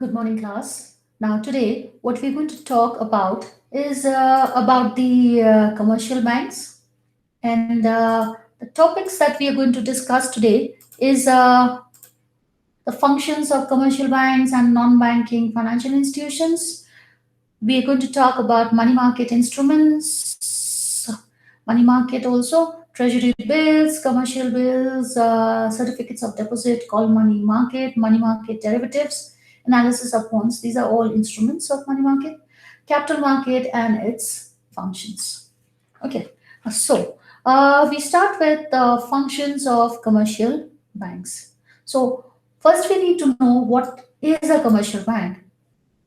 Good morning, class. Now, today, what we're going to talk about is about the commercial banks. And the topics that we are going to discuss today is the functions of commercial banks and non-banking financial institutions. We are going to talk about money market instruments, money market also, treasury bills, commercial bills, certificates of deposit called money market derivatives, analysis of bonds. These are all instruments of money market, capital market, and its functions. Okay, we start with the functions of commercial banks. So, first we need to know what is a commercial bank.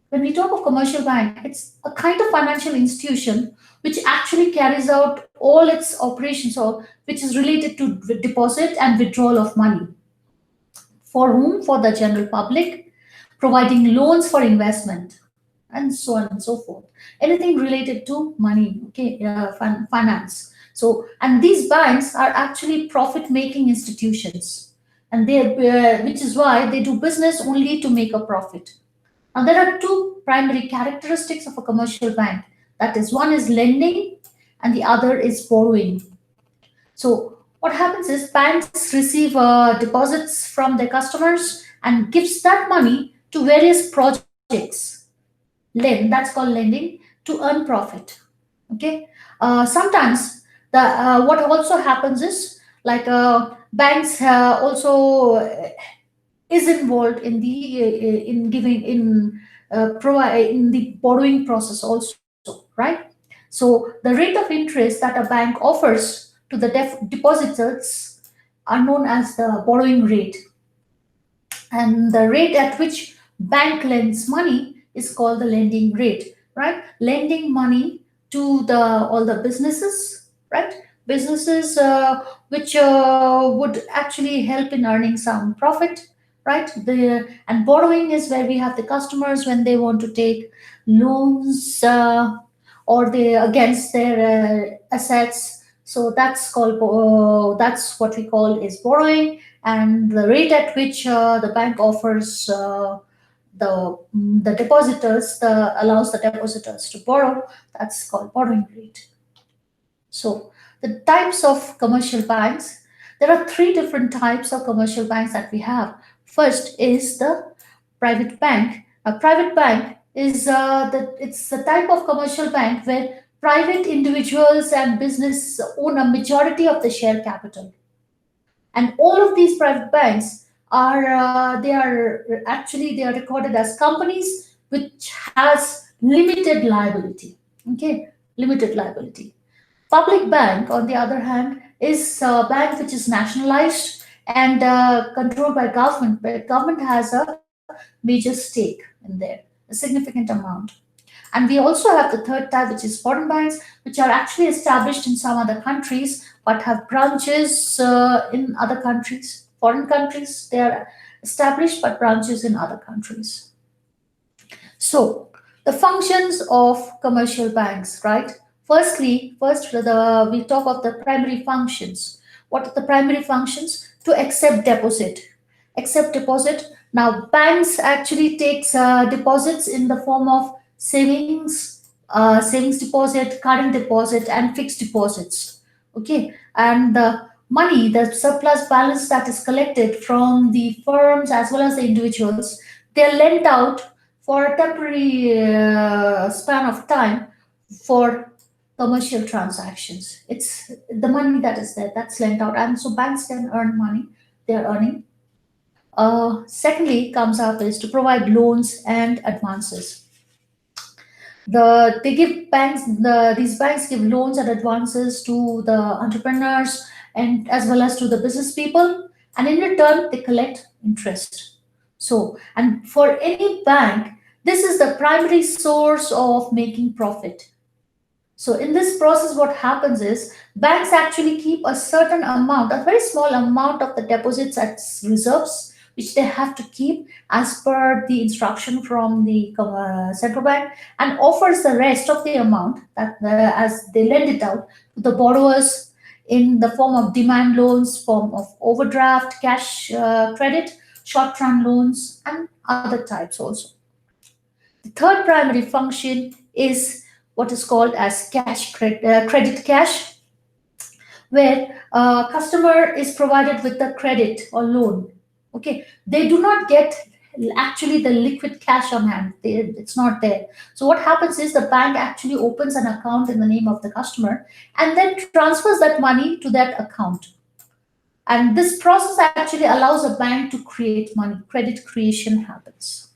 When we talk of commercial bank, it's a kind of financial institution which actually carries out all its operations or which is related to deposit and withdrawal of money. For whom? For the general public, providing loans for investment, and so on and so forth. Anything related to money, okay, finance. So, and these banks are actually profit-making institutions, and which is why they do business only to make a profit. Now, there are two primary characteristics of a commercial bank. That is, one is lending and the other is borrowing. So, what happens is banks receive deposits from their customers and gives that money to various projects. That's called lending to earn profit. Okay. Sometimes what also happens is like banks also is involved in the in giving in the borrowing process also, right? So the rate of interest that a bank offers to the depositors are known as the borrowing rate, and the rate at which bank lends money is called the lending rate, right? Lending money to the all the businesses, right? Businesses which would actually help in earning some profit, right? And borrowing is where we have the customers when they want to take loans or they against their assets. So that's what we call is borrowing, and the rate at which the bank offers the depositors allows the depositors to borrow, that's called borrowing rate. So the types of commercial banks, there are three different types of commercial banks that we have. First is the private bank. A private bank is it's a type of commercial bank where private individuals and business own a majority of the share capital, and all of these private banks are they are recorded as companies which has limited liability. Okay, limited liability. Public bank, on the other hand, is a bank which is nationalized and controlled by government, where government has a major stake in there, a significant amount. And we also have the third type, which is foreign banks, which are actually established in some other countries but have branches in other countries, foreign countries. They are established but branches in other countries. So, the functions of commercial banks, right? We talk of the primary functions. What are the primary functions? To accept deposit. Accept deposit. Now, banks actually takes deposits in the form of savings deposit, current deposit, and fixed deposits. Okay, and the money, the surplus balance that is collected from the firms as well as the individuals, they are lent out for a temporary span of time for commercial transactions. It's the money that is there that's lent out, and so banks can earn money. They are earning. Secondly, comes up is to provide loans and advances. They give banks these banks give loans and advances to the entrepreneurs and as well as to the business people, and in return they collect interest. So, and for any bank, this is the primary source of making profit. So in this process, what happens is banks actually keep a certain amount, a very small amount of the deposits as reserves, which they have to keep as per the instruction from the central bank, and offers the rest of the amount that as they lend it out to the borrowers in the form of demand loans, form of overdraft, cash credit, short-term loans, and other types also. The third primary function is what is called as credit cash, where a customer is provided with a credit or loan. Okay, they do not get actually the liquid cash on hand. It's not there. So what happens is the bank actually opens an account in the name of the customer and then transfers that money to that account. And this process actually allows a bank to create money. Credit creation happens.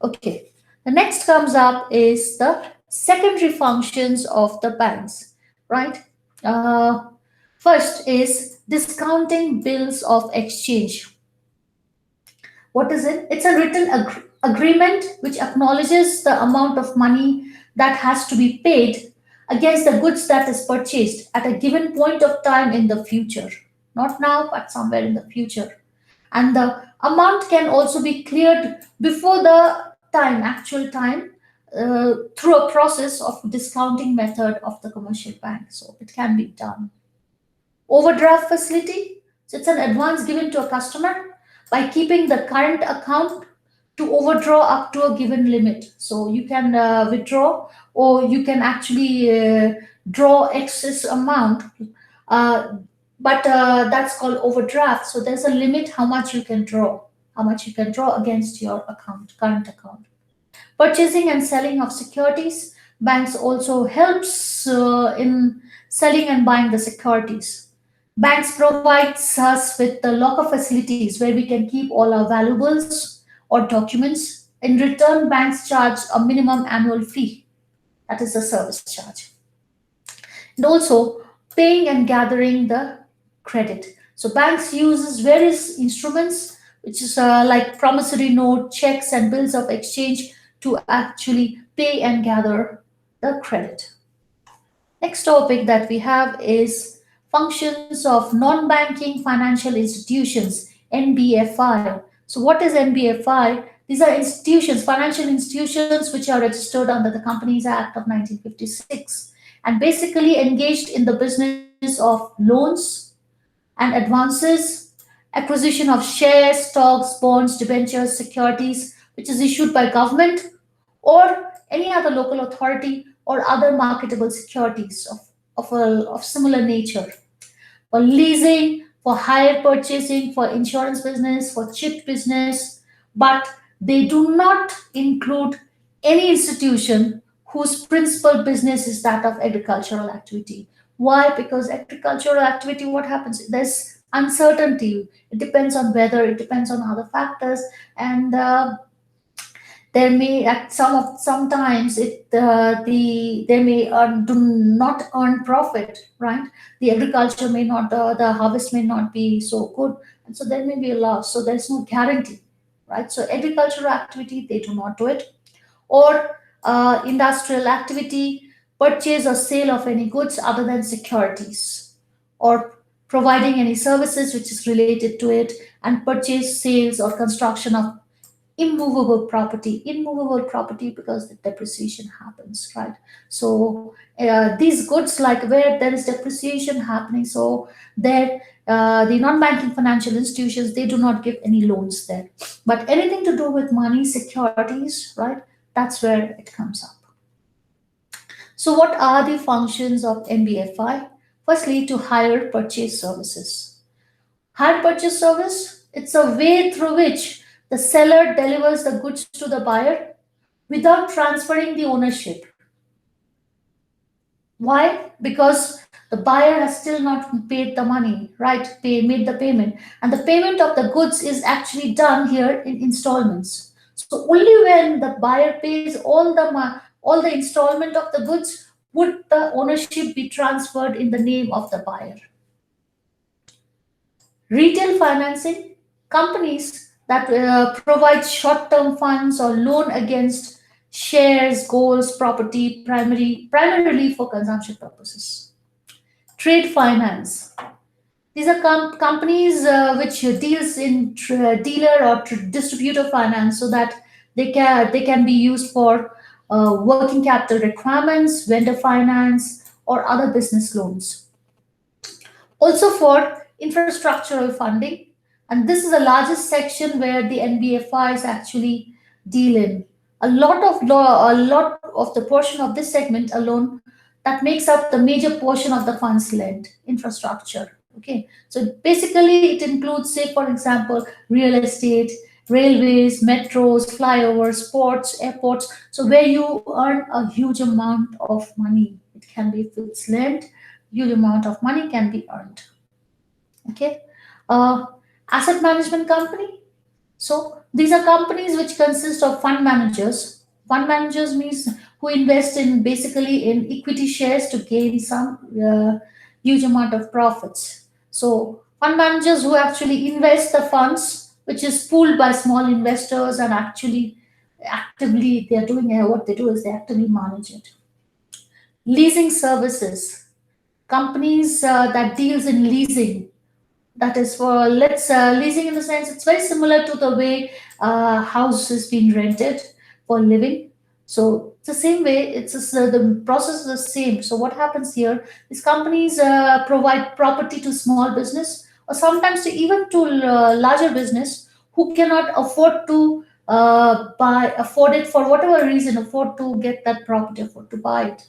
Okay. The next comes up is the secondary functions of the banks, right? Uh, First is discounting bills of exchange. What is it? It's a written agreement which acknowledges the amount of money that has to be paid against the goods that is purchased at a given point of time in the future. Not now, but somewhere in the future. And the amount can also be cleared before the time, actual time, through a process of discounting method of the commercial bank. So it can be done. Overdraft facility. So it's an advance given to a customer by keeping the current account to overdraw up to a given limit. So you can withdraw, or you can actually draw excess amount, uh, but that's called overdraft. So there's a limit how much you can draw against your account, current account. Purchasing and selling of securities. Banks also helps in selling and buying the securities. Banks provides us with the locker facilities where we can keep all our valuables or documents. In return, banks charge a minimum annual fee. That is the service charge. And also paying and gathering the credit. So banks uses various instruments, which is like promissory note, checks, and bills of exchange to actually pay and gather the credit. Next topic that we have is functions of non-banking financial institutions, NBFI. So what is NBFI? These are institutions, financial institutions which are registered under the Companies Act of 1956 and basically engaged in the business of loans and advances, acquisition of shares, stocks, bonds, debentures, securities, which is issued by government or any other local authority or other marketable securities of similar nature. For leasing, for hire purchasing, for insurance business, for chip business, but they do not include any institution whose principal business is that of agricultural activity. Why? Because agricultural activity, what happens? There's uncertainty. It depends on weather, it depends on other factors, and there may at sometimes they may do not earn profit, right? The agriculture may not, the harvest may not be so good, and so there may be a loss, so there's no guarantee, right? So agricultural activity, they do not do it. Or industrial activity, purchase or sale of any goods other than securities, or providing any services which is related to it, and purchase, sales, or construction of immovable property because the depreciation happens, right? So these goods, like where there is depreciation happening, so there the non-banking financial institutions, they do not give any loans there, but anything to do with money, securities, right, that's where it comes up. So what are the functions of NBFI? Firstly, to hire purchase services. Hire purchase service, it's a way through which the seller delivers the goods to the buyer without transferring the ownership. Why? Because the buyer has still not paid the money, right? Made the payment. And the payment of the goods is actually done here in installments. So only when the buyer pays all the installment of the goods would the ownership be transferred in the name of the buyer. Retail financing, companies that provide short term funds or loan against shares, goals, property, primarily for consumption purposes. Trade finance, these are companies which deals in dealer or distributor finance, so that they can be used for working capital requirements, vendor finance, or other business loans. Also for infrastructural funding, and this is the largest section where the NBFIs actually deal in. A lot of the portion of this segment alone that makes up the major portion of the funds led infrastructure. Okay, so basically it includes, say for example, real estate, railways, metros, flyovers, ports, airports. So where you earn a huge amount of money, it can be, if it's lent, huge amount of money can be earned. Okay, uh, asset management company, so these are companies which consist of fund managers. Fund managers means who invest in basically in equity shares to gain some huge amount of profits. So fund managers who actually invest the funds, which is pooled by small investors, and actually actively they are doing what they do is they actively manage it. Leasing services, companies that deals in leasing, that is for, let's leasing in the sense it's very similar to the way house is being rented for living. So it's the same way, it's just, the process is the same. So what happens here, these companies provide property to small business, or sometimes to even to larger business who cannot afford to afford it for whatever reason, afford to get that property, afford to buy it,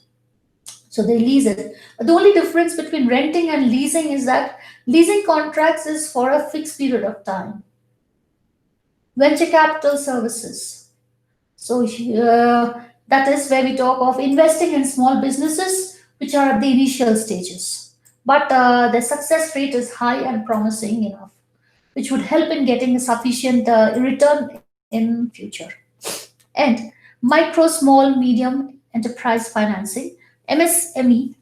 so they lease it. The only difference between renting and leasing is that leasing contracts is for a fixed period of time. Venture capital services. So that is where we talk of investing in small businesses which are at the initial stages. But the success rate is high and promising enough, which would help in getting a sufficient return in future. And micro, small, medium enterprise financing, MSME,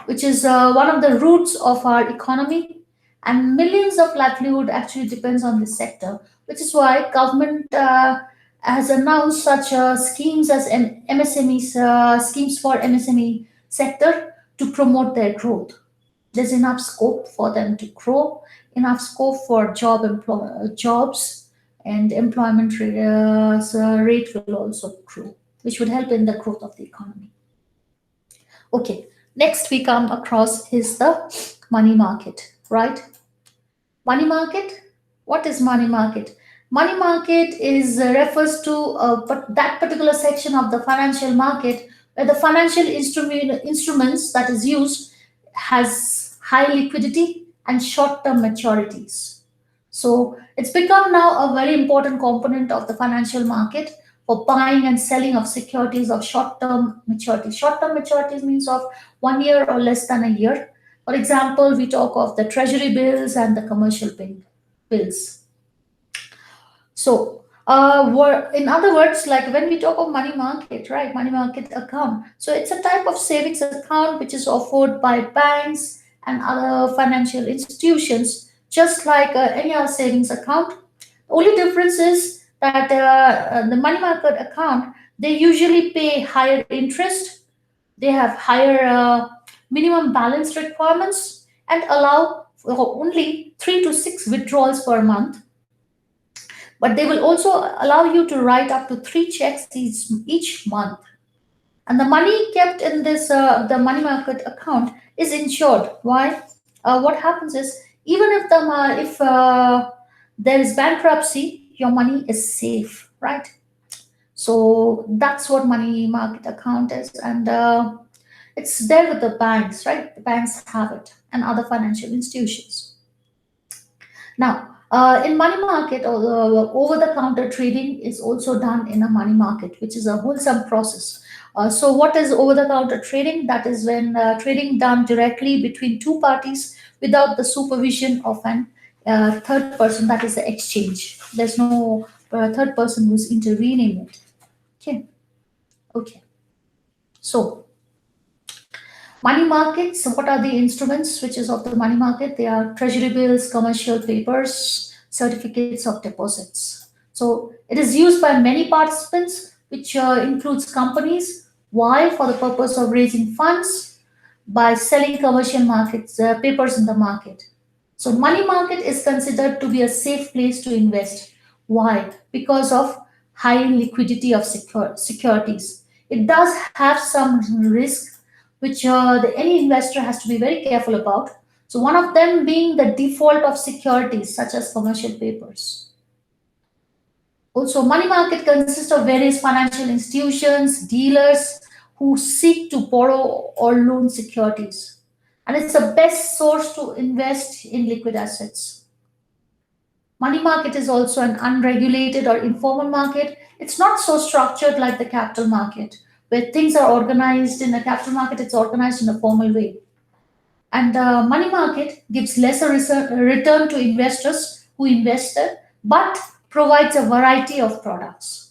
which is one of the roots of our economy, and millions of livelihood actually depends on this sector, which is why government has announced such schemes as MSMEs, schemes for MSME sector to promote their growth. There's enough scope for them to grow, enough scope for jobs, and employment rate will also grow, which would help in the growth of the economy. Okay, next we come across is the money market, right? Money market. What is money market? Money market is refers to but that particular section of the financial market where the financial instruments that is used has high liquidity and short-term maturities. So it's become now a very important component of the financial market for buying and selling of securities of short-term maturity. Short-term maturities means of 1 year or less than a year. For example, we talk of the treasury bills and the commercial bills. So, in other words, like when we talk of money market, right? Money market account. So it's a type of savings account which is offered by banks and other financial institutions, just like any other savings account. The only difference is that the money market account, they usually pay higher interest, they have higher minimum balance requirements, and allow for only 3 to 6 withdrawals per month. But they will also allow you to write up to 3 checks each month. And the money kept in this the money market account is insured. Why? What happens is, even if there is bankruptcy, your money is safe, right? So that's what money market account is, and it's there with the banks, right? The banks have it, and other financial institutions. Now, in money market, over-the-counter trading is also done in a money market, which is a wholesome process. So, what is over-the-counter trading? That is when trading done directly between two parties without the supervision of an third person. That is the exchange. There's no third person who's intervening it. Okay. Okay. So, money markets, what are the instruments which is of the money market? They are treasury bills, commercial papers, certificates of deposits. So it is used by many participants, which includes companies. Why? For the purpose of raising funds by selling commercial markets, papers in the market. So money market is considered to be a safe place to invest. Why? Because of high liquidity of securities. It does have some risk which any investor has to be very careful about. So one of them being the default of securities such as commercial papers. Also, money market consists of various financial institutions, dealers who seek to borrow or loan securities. And it's the best source to invest in liquid assets. Money market is also an unregulated or informal market. It's not so structured like the capital market, where things are organized in a capital market, it's organized in a formal way. And the money market gives lesser return to investors who invested, but provides a variety of products.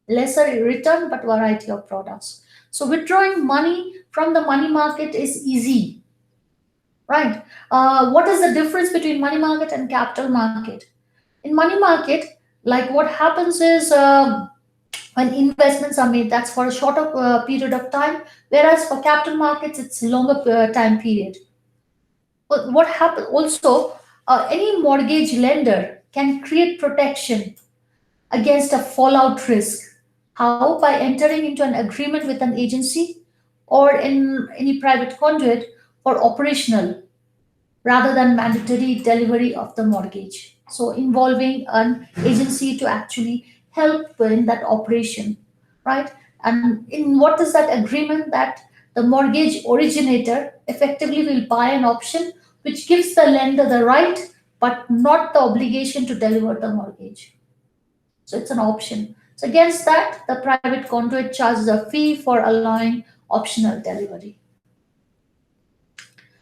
Lesser return, but variety of products. So withdrawing money from the money market is easy, right? What is the difference between money market and capital market? In money market, like what happens is when investments are made, that's for a shorter period of time, whereas for capital markets, it's longer time period. But what happens also, any mortgage lender can create protection against a fallout risk. How? By entering into an agreement with an agency or in any private conduit for operational rather than mandatory delivery of the mortgage. So, involving an agency to actually help in that operation, right? And in what is that agreement? That the mortgage originator effectively will buy an option which gives the lender the right but not the obligation to deliver the mortgage. So, it's an option. So, against that, the private conduit charges a fee for allowing optional delivery.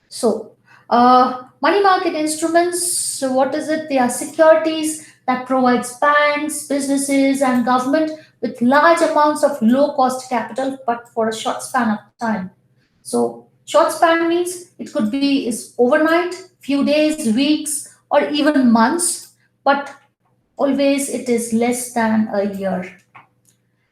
So, money market instruments, so what is it? They are securities that provides banks, businesses, and government with large amounts of low cost capital, but for a short span of time. So, short span means it could be is overnight, few days, weeks, or even months, but always it is less than a year.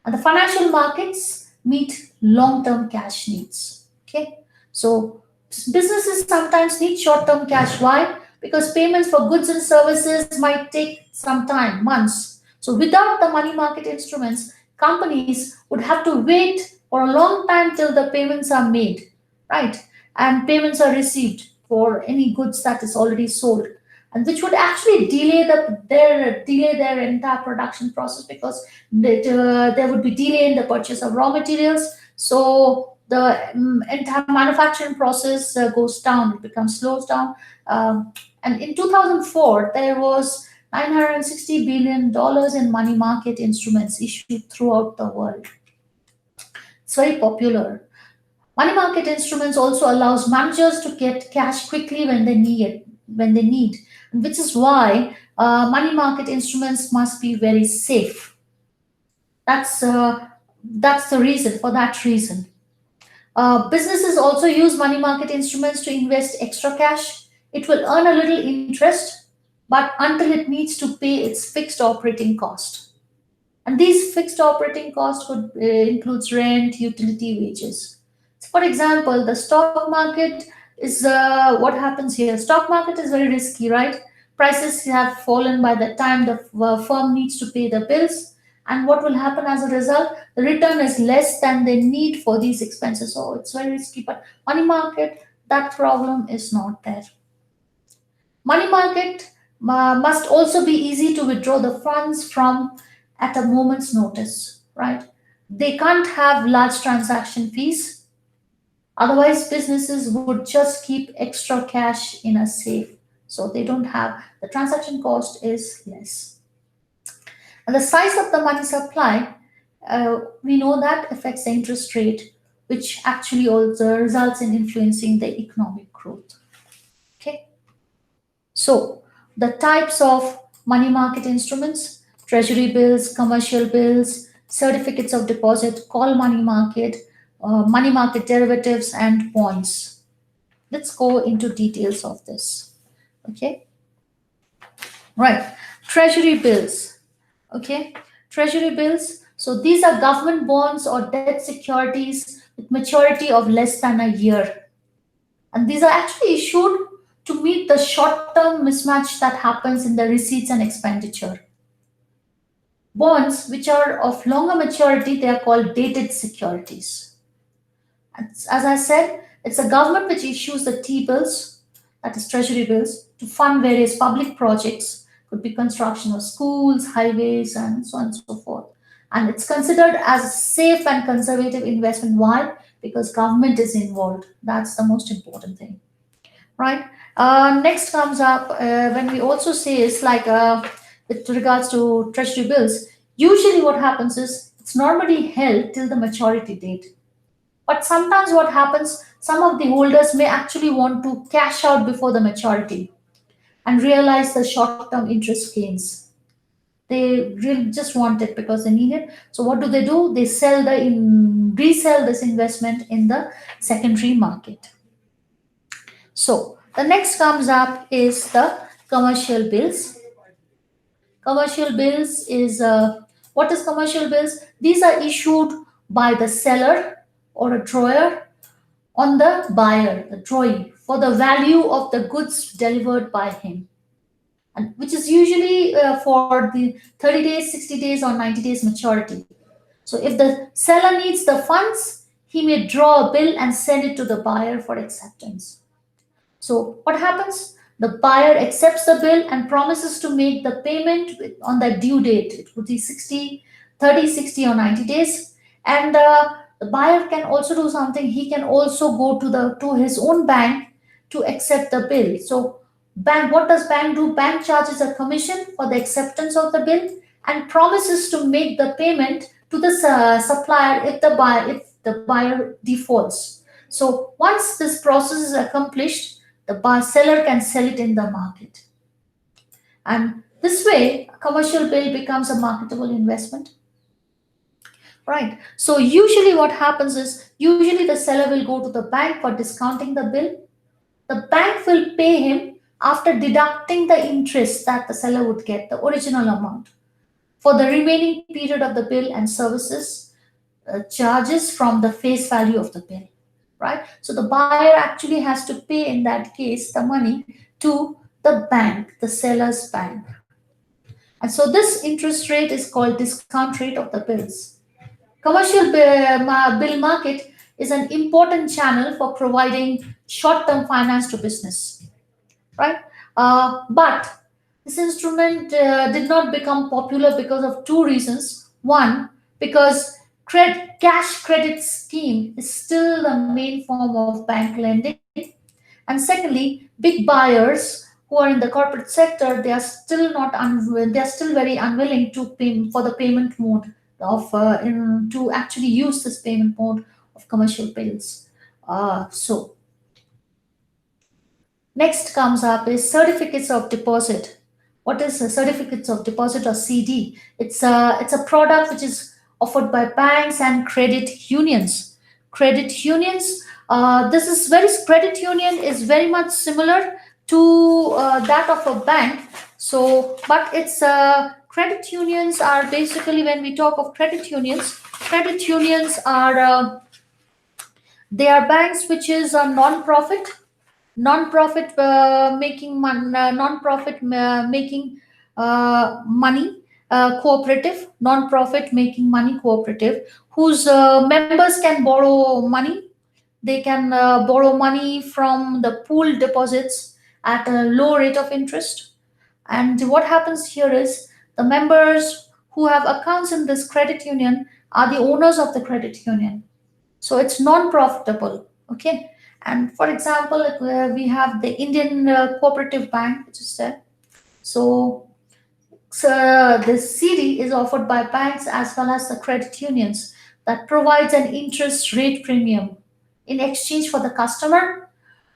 And the financial markets meet long-term cash needs. Okay, so businesses sometimes need short-term cash. Why? Because payments for goods and services might take some time, months. So without the money market instruments, companies would have to wait for a long time till the payments are made, right? And payments are received for any goods that is already sold, and which would actually delay their entire production process, because there would be delay in the purchase of raw materials. So the entire manufacturing process goes down, it becomes slows down. And in 2004, there was $960 billion in money market instruments issued throughout the world. It's very popular. Money market instruments also allows managers to get cash quickly when they need it, which is why money market instruments must be very safe. That's uh, that's the reason. For that reason, businesses also use money market instruments to invest extra cash. It will earn a little interest, but until it needs to pay its fixed operating cost. And these fixed operating costs could includes rent, utility, wages. So for example, the stock market is what happens here. Stock market is very risky, right? Prices have fallen by the time the firm needs to pay the bills, and what will happen as a result? The return is less than they need for these expenses. So it's very risky. But money market, that problem is not there. Money market must also be easy to withdraw the funds from at a moment's notice, right? They can't have large transaction fees. Otherwise, businesses would just keep extra cash in a safe. So they don't have, the transaction cost is less. And the size of the money supply, we know that affects the interest rate, which actually also results in influencing the economic growth. Okay. So, the types of money market instruments: treasury bills, commercial bills, certificates of deposit, call money market derivatives, and bonds. Let's go into details of this. Okay, right. Treasury bills. Okay, treasury bills. So, these are government bonds or debt securities with maturity of less than a year, and these are actually issued to meet the short term mismatch that happens in the receipts and expenditure. Bonds, which are of longer maturity, they are called dated securities. As I said, it's a government which issues the T bills, that is treasury bills, to fund various public projects. could be construction of schools, highways, and so on and so forth. And it's considered as a safe and conservative investment. Why? Because government is involved. That's the most important thing, right? Next comes up when we also say is like with regards to treasury bills. Usually, what happens is it's normally held till the maturity date. But sometimes what happens, some of the holders may actually want to cash out before the maturity and realize the short-term interest gains. They really just want it because they need it. So what do? They resell this investment in the secondary market. So the next comes up is the commercial bills. Commercial bills is what is commercial bills? These are issued by the seller or a drawer on the buyer, the drawee, for the value of the goods delivered by him, and which is usually for the 30 days, 60 days, or 90 days maturity. So if the seller needs the funds, he may draw a bill and send it to the buyer for acceptance. So what happens? The buyer accepts the bill and promises to make the payment on the due date. It would be 60, 30, 60, or 90 days. And the buyer can also do something. He can also go to his own bank to accept the bill. So bank, what does bank do? Bank charges a commission for the acceptance of the bill and promises to make the payment to the supplier if the buyer defaults. So once this process is accomplished, the seller can sell it in the market. And this way, a commercial bill becomes a marketable investment. Right. So usually what happens is usually the seller will go to the bank for discounting the bill. The bank will pay him after deducting the interest that the seller would get, the original amount, for the remaining period of the bill and services charges from the face value of the bill, right? So the buyer actually has to pay in that case the money to the bank, the seller's bank. And so this interest rate is called discount rate of the bills. Commercial bill market is an important channel for providing short-term finance to business, right? But this instrument did not become popular because of two reasons. One, because cash credit scheme is still the main form of bank lending, and secondly, big buyers who are in the corporate sector, they are still very unwilling to pay for the payment mode to actually use this payment mode of commercial bills. So next comes up is certificates of deposit. What is a certificates of deposit or CD? It's a product which is offered by banks and credit unions. Credit unions. Credit union is very much similar to that of a bank. So, but it's credit unions are basically, when we talk of credit unions are they are banks which is a non-profit non-profit making money cooperative whose members can borrow money. They can borrow money from the pool deposits at a low rate of interest. And what happens here is the members who have accounts in this credit union are the owners of the credit union, so it's non-profitable. Okay. And for example, we have the Indian cooperative bank, which is there. So the CD is offered by banks as well as the credit unions that provides an interest rate premium in exchange for the customer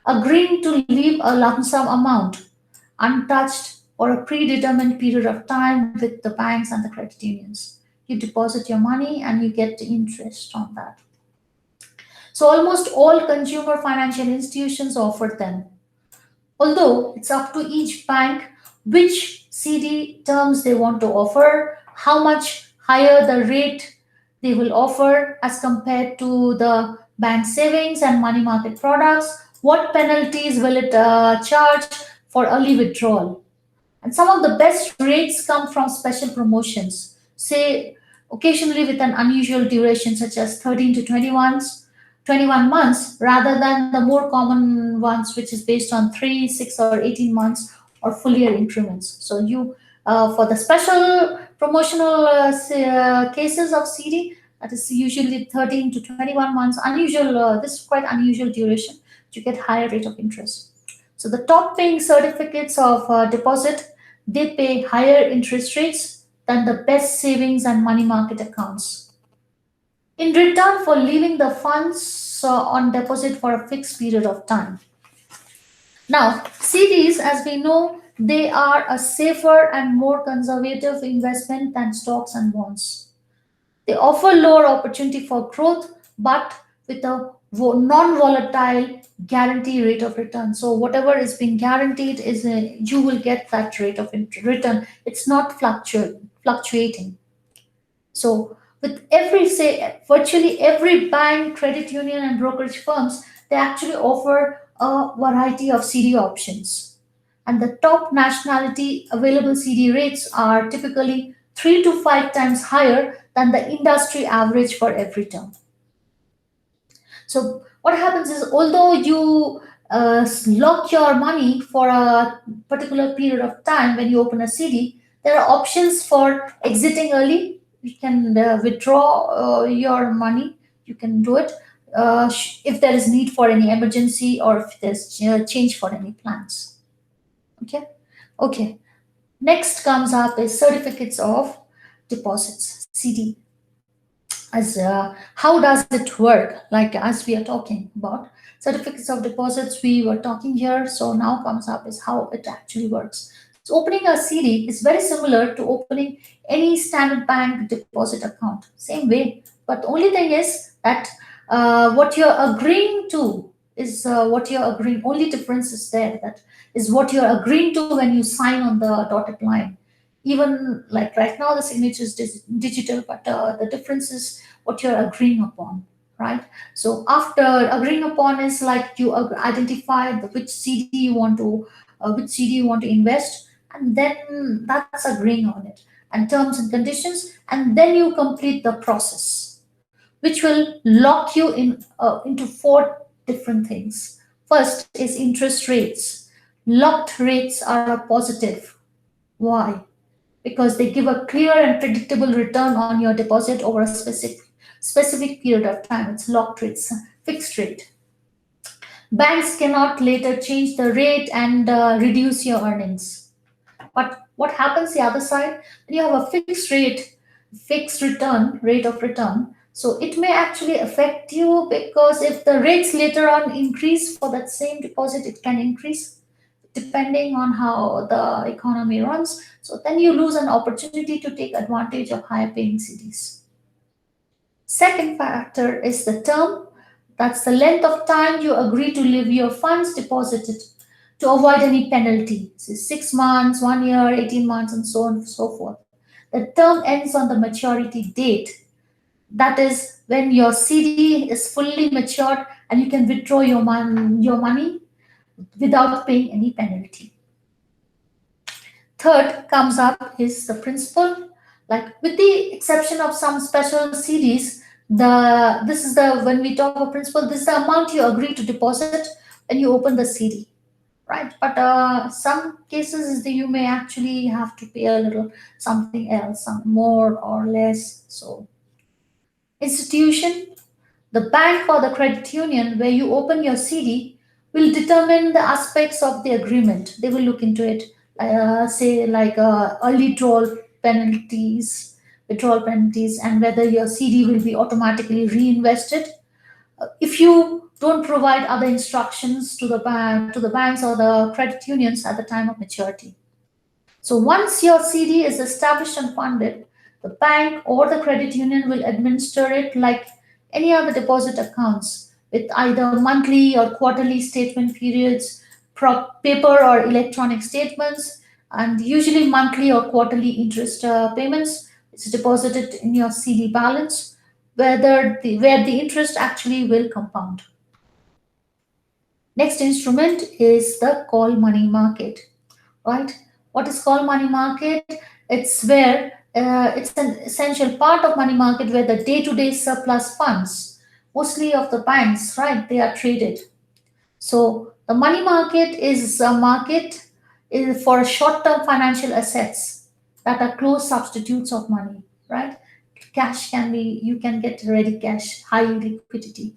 agreeing to leave a lump sum amount untouched for a predetermined period of time with the banks and the credit unions. You deposit your money and you get the interest on that. So almost all consumer financial institutions offer them. Although it's up to each bank which CD terms they want to offer, how much higher the rate they will offer as compared to the bank savings and money market products, what penalties will it charge for early withdrawal. And some of the best rates come from special promotions, say occasionally with an unusual duration such as 13 to 21 months rather than the more common ones which is based on 3, 6, or 18 months or full year increments. So For the special promotional cases of CD, that is usually 13 to 21 months. Unusual. This is quite unusual duration. You get higher rate of interest. So the top paying certificates of deposit, they pay higher interest rates than the best savings and money market accounts. In return for leaving the funds on deposit for a fixed period of time. Now, CDs, as we know, they are a safer and more conservative investment than stocks and bonds. They offer lower opportunity for growth, but with a non-volatile guarantee rate of return. So whatever is being guaranteed is you will get that rate of return. It's not fluctuating. So with every say virtually every bank, credit union, and brokerage firms, they actually offer a variety of CD options. And the top nationality available CD rates are typically 3 to 5 times higher than the industry average for every term. So what happens is, although you lock your money for a particular period of time when you open a CD, there are options for exiting early. You can withdraw your money. You can do it if there is need for any emergency or if there's change for any plans. Okay. Okay. Next comes up is certificates of deposits, CD. As how does it work? Like as we are talking about certificates of deposits, we were talking here. So now comes up is how it actually works. So opening a CD is very similar to opening any standard bank deposit account. Same way, but the only thing is that what you're agreeing to is what you're agreeing. Only difference is there. That is what you're agreeing to when you sign on the dotted line. Even like right now the signature is digital, but the difference is what you're agreeing upon, right? So after agreeing upon is like you identify which CD you want to invest, and then that's agreeing on it and terms and conditions, and then you complete the process, which will lock you in into four different things. First is interest rates. Locked rates are a positive. Why? Because they give a clear and predictable return on your deposit over a specific period of time. It's locked rates, fixed rate. Banks cannot later change the rate and reduce your earnings. But what happens the other side? When you have a fixed return, rate of return, so it may actually affect you because if the rates later on increase for that same deposit, it can increase depending on how the economy runs. So then you lose an opportunity to take advantage of higher paying cities. Second factor is the term. That's the length of time you agree to leave your funds deposited to avoid any penalty. So 6 months, 1 year, 18 months, and so on and so forth. The term ends on the maturity date. That is when your CD is fully matured and you can withdraw your money without paying any penalty. Third comes up is the principal. Like with the exception of some special CDs, this is the when we talk about principal, this is the amount you agree to deposit when you open the CD, right? But some cases is that you may actually have to pay a little something else, some more or less. So institution, the bank or the credit union where you open your CD will determine the aspects of the agreement. They will look into it, say like early withdrawal penalties, and whether your CD will be automatically reinvested. If you don't provide other instructions to the banks or the credit unions at the time of maturity. So once your CD is established and funded, the bank or the credit union will administer it like any other deposit accounts with either monthly or quarterly statement periods, paper or electronic statements, and usually monthly or quarterly interest payments. It's deposited in your CD balance, where the interest actually will compound. Next instrument is the call money market, right? What is call money market? It's where it's an essential part of money market where the day-to-day surplus funds, mostly of the banks, right? They are traded. So the money market is a market for short-term financial assets. that are close substitutes of money, right? Cash can be, you can get ready cash, high liquidity.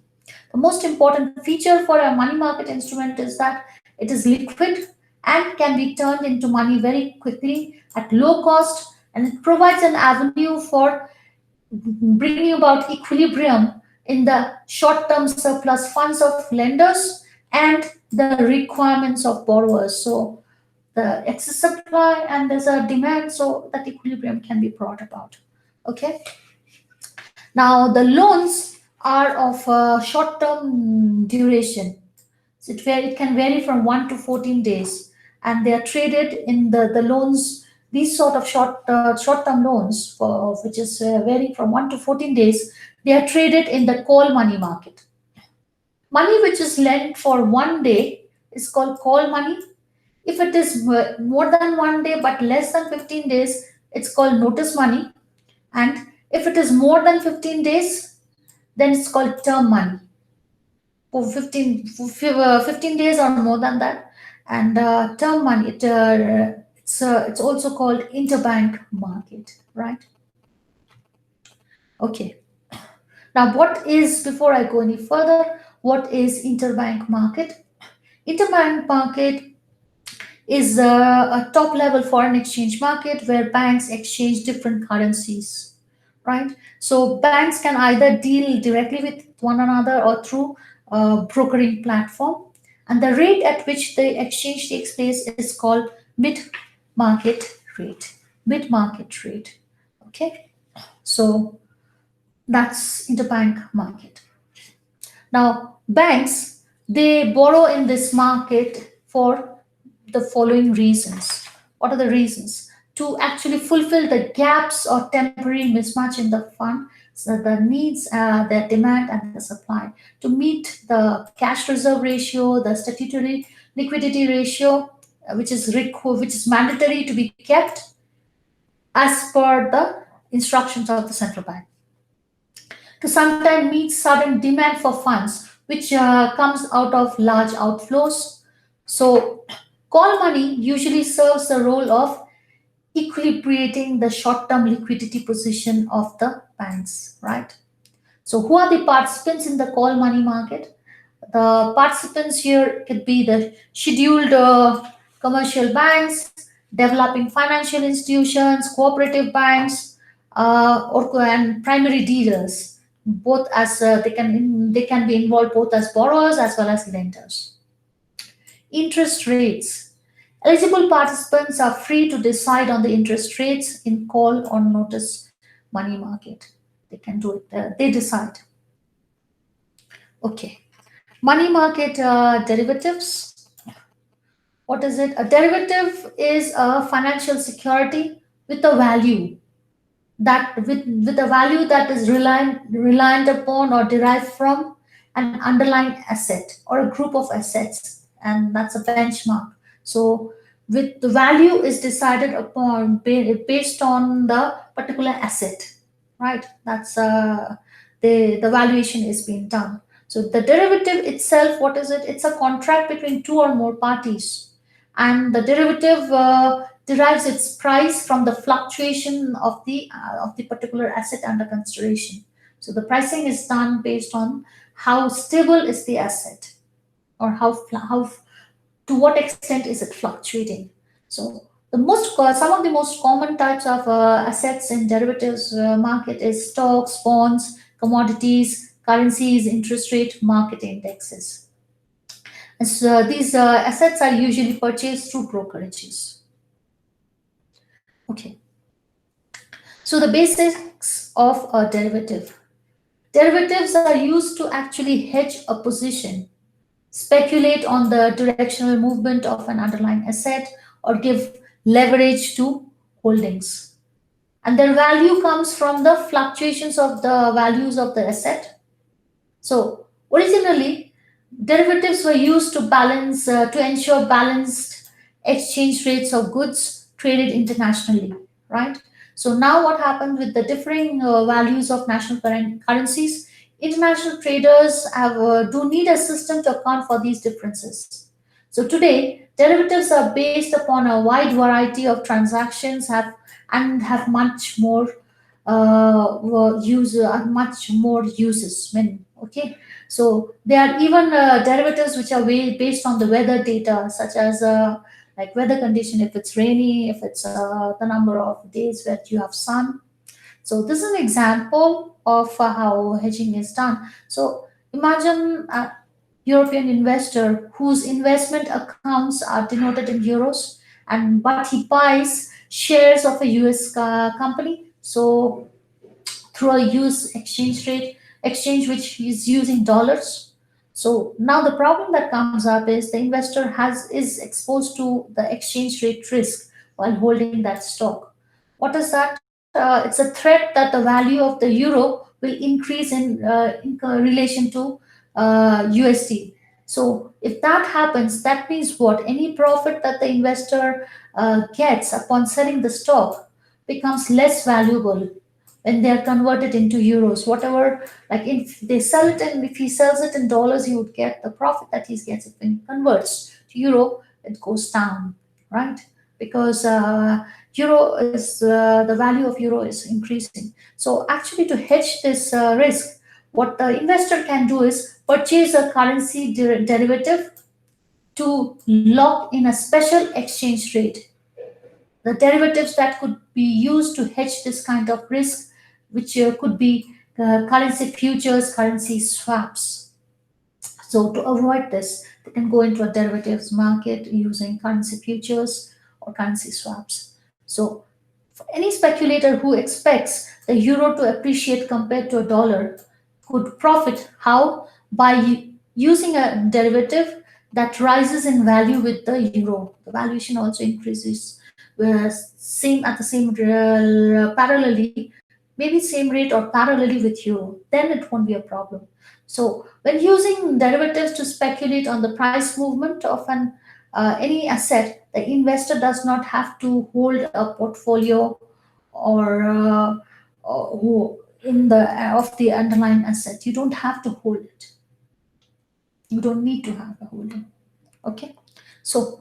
The most important feature for a money market instrument is that it is liquid and can be turned into money very quickly at low cost, and it provides an avenue for bringing about equilibrium in the short term surplus funds of lenders and the requirements of borrowers. So the excess supply and there's a demand, so that equilibrium can be brought about. Okay. Now the loans are of a short term duration. So it can vary from 1 to 14 days, and they are traded in the loans. These sort of short term loans, for which is varying from 1 to 14 days, they are traded in the call money market. Money which is lent for 1 day is called call money. If it is more than 1 day but less than 15 days, it's called notice money. And if it is more than 15 days, then it's called term money. For 15 days or more than that. And term money, it's also called interbank market, right? Okay. Now, before I go any further, what is interbank market? Interbank market is a top level foreign exchange market where banks exchange different currencies, right? So banks can either deal directly with one another or through a brokering platform, and the rate at which the exchange takes place is called mid market rate. Mid market rate. Okay, so that's interbank market. Now, banks, they borrow in this market for the following reasons. What are the reasons? To actually fulfill the gaps or temporary mismatch in the fund, so the needs, the demand, and the supply, to meet the cash reserve ratio, the statutory liquidity ratio, which is mandatory to be kept as per the instructions of the central bank, to sometimes meet sudden demand for funds, which comes out of large outflows. So, call money usually serves the role of equilibrating the short term liquidity position of the banks, right? So, who are the participants in the call money market? The participants here could be the scheduled commercial banks, developing financial institutions, cooperative banks, and primary dealers. Both as they can be involved both as borrowers as well as lenders. Interest rates. Eligible participants are free to decide on the interest rates in call or notice money market. They can do it. They decide. Okay. Money market derivatives. What is it? A derivative is a financial security with a value with a value that is reliant upon or derived from an underlying asset or a group of assets, and that's a benchmark. So with the value is decided upon based on the particular asset, right? That's the valuation is being done. So the derivative itself, what is it? It's a contract between two or more parties, and the derivative derives its price from the fluctuation of the particular asset under consideration. So the pricing is done based on how stable is the asset, or how to what extent is it fluctuating. So some of the most common types of assets in derivatives market is stocks, bonds, commodities, currencies, interest rate, market indexes. And so these assets are usually purchased through brokerages. Okay. So the basics of a derivative. Derivatives are used to actually hedge a position, speculate on the directional movement of an underlying asset, or give leverage to holdings. And their value comes from the fluctuations of the values of the asset. So originally, derivatives were used to ensure balanced exchange rates of goods traded internationally, right? So now what happened with the differing values of national currencies? International traders do need a system to account for these differences. So today, derivatives are based upon a wide variety of transactions have much more much more uses. Okay, so there are even derivatives which are based on the weather data, such as like weather condition, if it's rainy, if it's the number of days that you have sun. So this is an example of how hedging is done. So imagine a European investor whose investment accounts are denoted in euros, and but he buys shares of a US company. So through a US exchange which is using dollars. So now the problem that comes up is the investor is exposed to the exchange rate risk while holding that stock. What is that? It's a threat that the value of the euro will increase in relation to USD. So if that happens, that means what? Any profit that the investor gets upon selling the stock becomes less valuable when they are converted into euros. Whatever, like if they sell it and if he sells it in dollars, he would get the profit that he gets. If he converts to euro, it goes down, right? Because euro is the value of euro is increasing. So actually, to hedge this risk, what the investor can do is purchase a currency derivative to lock in a special exchange rate. The derivatives that could be used to hedge this kind of risk, which could be currency futures, currency swaps. So to avoid this, they can go into a derivatives market using currency futures or currency swaps. So for any speculator who expects the euro to appreciate compared to a dollar could profit. How? By using a derivative that rises in value with the euro. The valuation also increases same at the same parallelly, maybe same rate or parallelly with euro. Then it won't be a problem. So when using derivatives to speculate on the price movement of an any asset, the investor does not have to hold a portfolio or who in the of the underlying asset. You don't have to hold it. You don't need to have a holding. Okay. So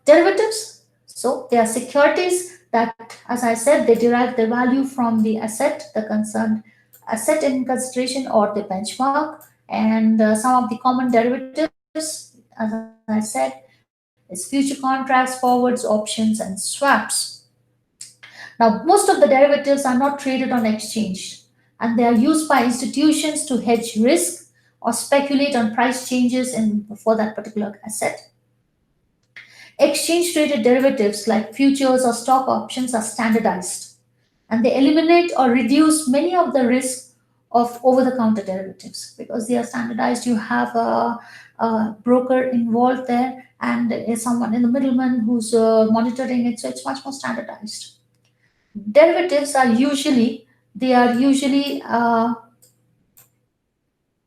derivatives. So they are securities that, as I said, they derive the value from the asset, the concerned asset in consideration or the benchmark, and some of the common derivatives, as I said, is future contracts, forwards, options, and swaps. Now, most of the derivatives are not traded on exchange, and they are used by institutions to hedge risk or speculate on price changes in for that particular asset. Exchange traded derivatives like futures or stock options are standardized, and they eliminate or reduce many of the risks of over the counter derivatives because they are standardized. You have a broker involved there and someone in the middleman who's monitoring it, so it's much more standardized. Derivatives are usually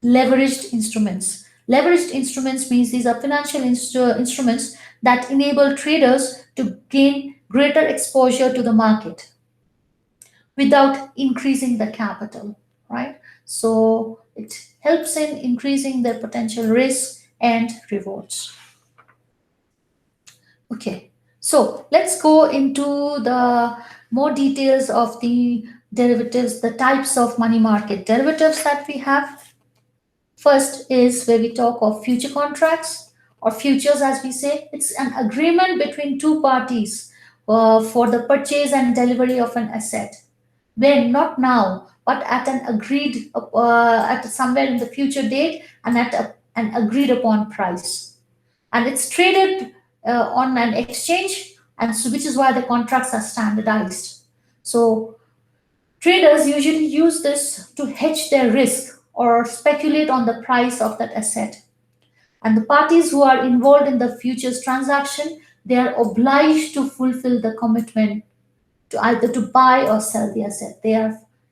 leveraged instruments. Leveraged instruments means these are financial instruments that enable traders to gain greater exposure to the market without increasing the capital, right? So it helps in increasing their potential risk and rewards. Okay, so let's go into the more details of the derivatives, the types of money market derivatives that we have. First is where we talk of future contracts or futures, as we say. It's an agreement between two parties for the purchase and delivery of an asset. When not now, but at an agreed at somewhere in the future date and at an agreed upon price. And it's traded on an exchange, and so which is why the contracts are standardized. So traders usually use this to hedge their risk or speculate on the price of that asset. And the parties who are involved in the futures transaction, they are obliged to fulfill the commitment to either to buy or sell the asset.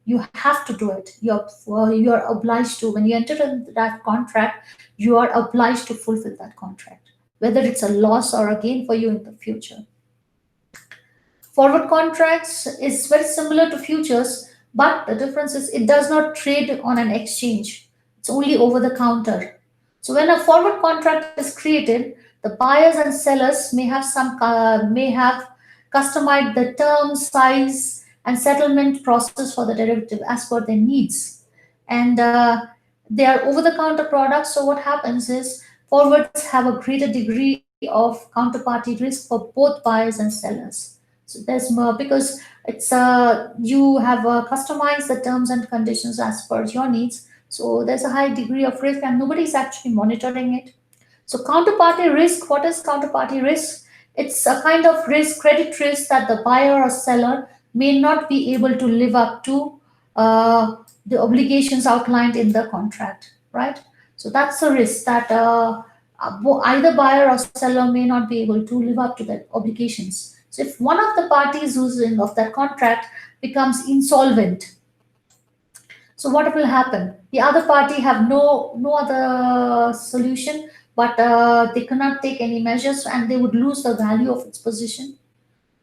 You have to do it. You're obliged to when you enter in that contract, you are obliged to fulfill that contract, whether it's a loss or a gain for you in the future. Forward contracts is very similar to futures, but the difference is it does not trade on an exchange. It's only over the counter. So when a forward contract is created, The buyers and sellers may have customized the term, size, and settlement process for the derivative as per their needs. And they are over-the-counter products. So what happens is forwards have a greater degree of counterparty risk for both buyers and sellers. So there's more because you have customized the terms and conditions as per your needs. So there's a high degree of risk, and nobody's actually monitoring it. So counterparty risk, what is counterparty risk? It's a kind of risk, credit risk, that the buyer or seller may not be able to live up to the obligations outlined in the contract, right? So that's a risk that either buyer or seller may not be able to live up to their obligations. So if one of the parties using of that contract becomes insolvent, so what will happen? The other party have no other solution, but they cannot take any measures, and they would lose the value of its position.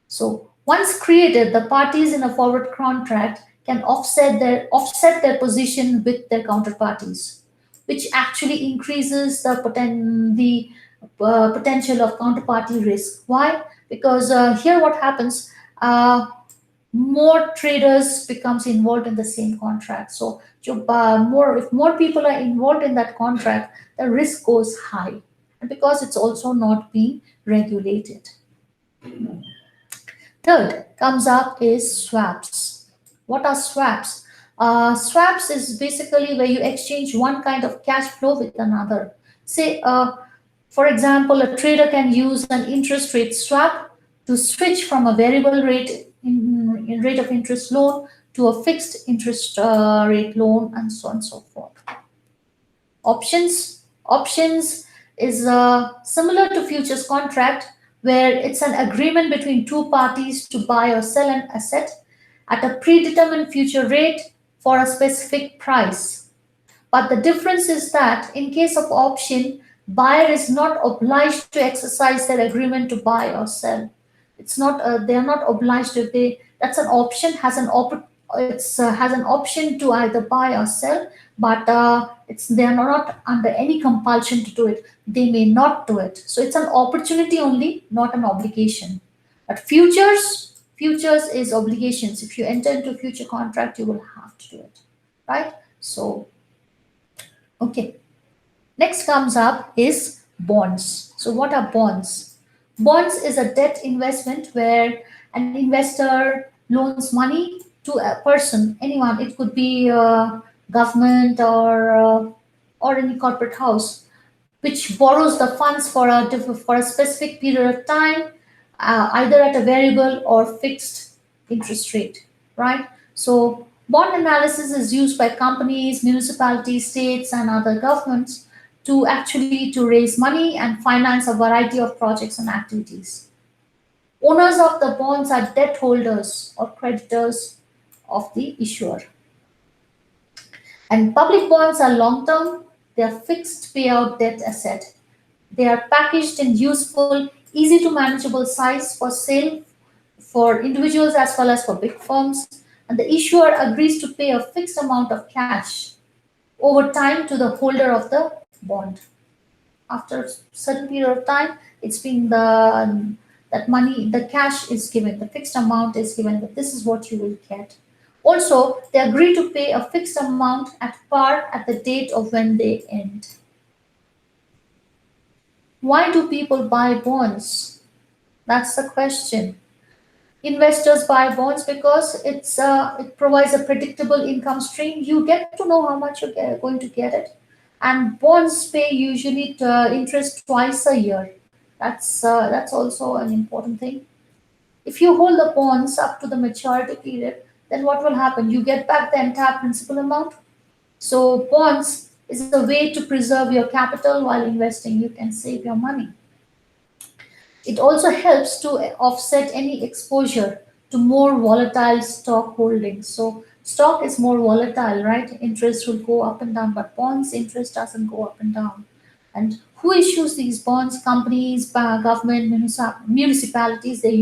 So once created, the parties in a forward contract can offset their position with their counterparties, which actually increases the potential of counterparty risk. Why? Because here what happens? More traders becomes involved in the same contract. So more if more people are involved in that contract, the risk goes high, and because it's also not being regulated. Third comes up is swaps. What are swaps? Swaps is basically where you exchange one kind of cash flow with another. Say, for example, a trader can use an interest rate swap to switch from a variable rate in rate of interest loan to a fixed interest rate loan, and so on and so forth. Options is similar to futures contract, where it's an agreement between two parties to buy or sell an asset at a predetermined future rate for a specific price. But the difference is that in case of option, buyer is not obliged to exercise their agreement to buy or sell. It's not they are not obliged if they that's an option has an option to either buy or sell, but it's they are not under any compulsion to do it. They may not do it. So it's an opportunity only, not an obligation. But futures is obligations. If you enter into a future contract, you will have to do it, right? So okay. Next comes up is bonds. So what are bonds? Bonds is a debt investment where an investor loans money to a person, anyone. It could be government or any corporate house, which borrows the funds for a specific period of time, either at a variable or fixed interest rate, right? So bond analysis is used by companies, municipalities, states, and other governments to actually to raise money and finance a variety of projects and activities. Owners of the bonds are debt holders or creditors of the issuer. And public bonds are long term, they are fixed payout debt asset. They are packaged in useful, easy to manageable size for sale for individuals as well as for big firms. And the issuer agrees to pay a fixed amount of cash over time to the holder of the bond. After a certain period of time, it's been that money, the cash is given, the fixed amount is given, that this is what you will get. Also, they agree to pay a fixed amount at par at the date of when they end. Why do people buy bonds? That's the question. Investors buy bonds because it provides a predictable income stream. You get to know how much you're going to get it, and bonds pay usually interest twice a year. That's also an important thing. If you hold the bonds up to the maturity period, then what will happen? You get back the entire principal amount. So bonds is a way to preserve your capital while investing. You can save your money. It also helps to offset any exposure to more volatile stock holdings. So stock is more volatile, right? Interest will go up and down, but bonds interest doesn't go up and down. And who issues these bonds? Companies, government, municipalities. They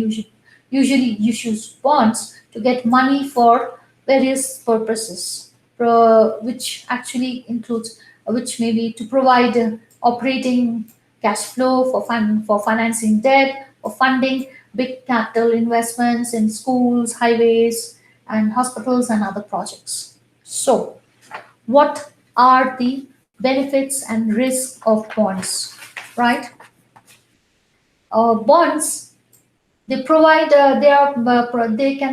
usually issue bonds to get money for various purposes, which actually includes, which may be to provide operating cash flow for financing debt, for funding big capital investments in schools, highways, and hospitals and other projects. So, what are the benefits and risks of bonds? Right? Bonds, they can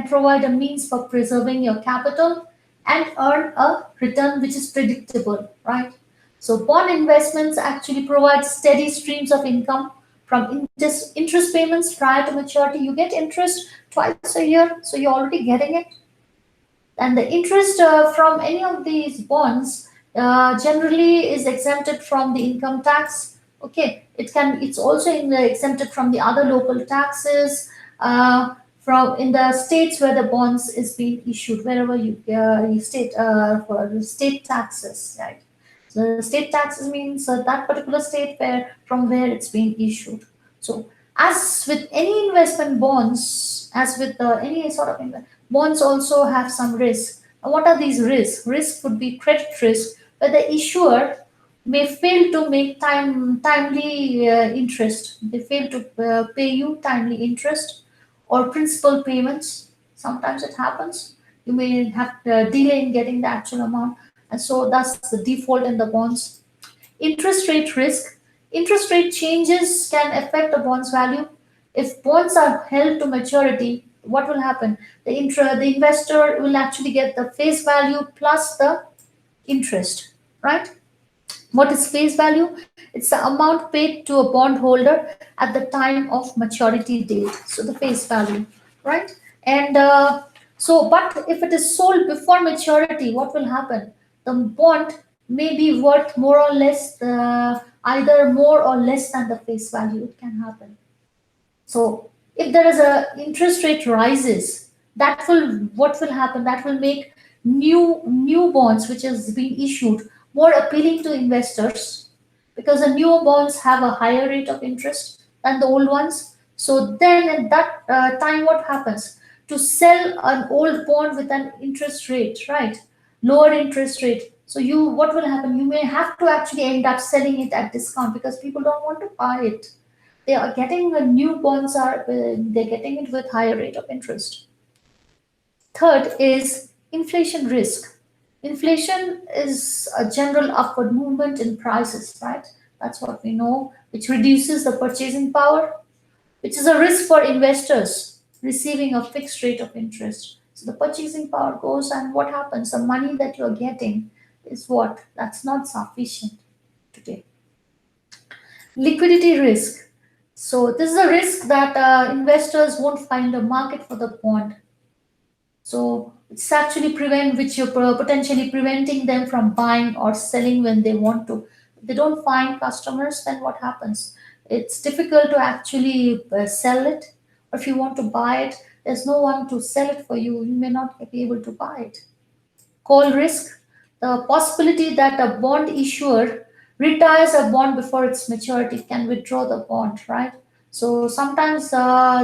provide a means for preserving your capital and earn a return which is predictable, right? So bond investments actually provide steady streams of income from interest payments prior to maturity. You get interest twice a year, so you're already getting it. And the interest from any of these bonds generally is exempted from the income tax. Okay, it's also exempted from the other local taxes from in the states where the bonds is being issued, wherever you state for the state taxes, right? So the state taxes means that particular state where from where it's being issued. So as with any investment bonds, as with any sort of bonds also have some risk. And what are these risks? Risk would be credit risk, where the issuer may fail to make timely interest. They fail to pay you timely interest or principal payments. Sometimes it happens. You may have delay in getting the actual amount, and so that's the default in the bonds. Interest rate risk. Interest rate changes can affect a bond's value. If bonds are held to maturity, what will happen? The investor will actually get the face value plus the interest, right? What is face value? It's the amount paid to a bondholder at the time of maturity date. So the face value, right? And but if it is sold before maturity, what will happen? The bond may be worth more or less, either more or less than the face value. It can happen. So if there is a interest rate rises, that will what will happen? That will make new bonds which is being issued more appealing to investors because the new bonds have a higher rate of interest than the old ones. So then at that time, what happens? To sell an old bond with an interest rate, right? Lower interest rate. So you what will happen? You may have to actually end up selling it at discount because people don't want to buy it. They are getting the new bonds are they're getting it with higher rate of interest. Third is inflation risk. Inflation is a general upward movement in prices, right? That's what we know, which reduces the purchasing power, which is a risk for investors receiving a fixed rate of interest. So the purchasing power goes, and what happens? The money that you're getting is what? That's not sufficient today. Liquidity risk. So this is a risk that investors won't find a market for the bond. So it's actually which you're potentially preventing them from buying or selling when they want to. If they don't find customers, then what happens? It's difficult to actually sell it. Or if you want to buy it, there's no one to sell it for you. You may not be able to buy it. Call risk, the possibility that a bond issuer retires a bond before its maturity can withdraw the bond, right? So sometimes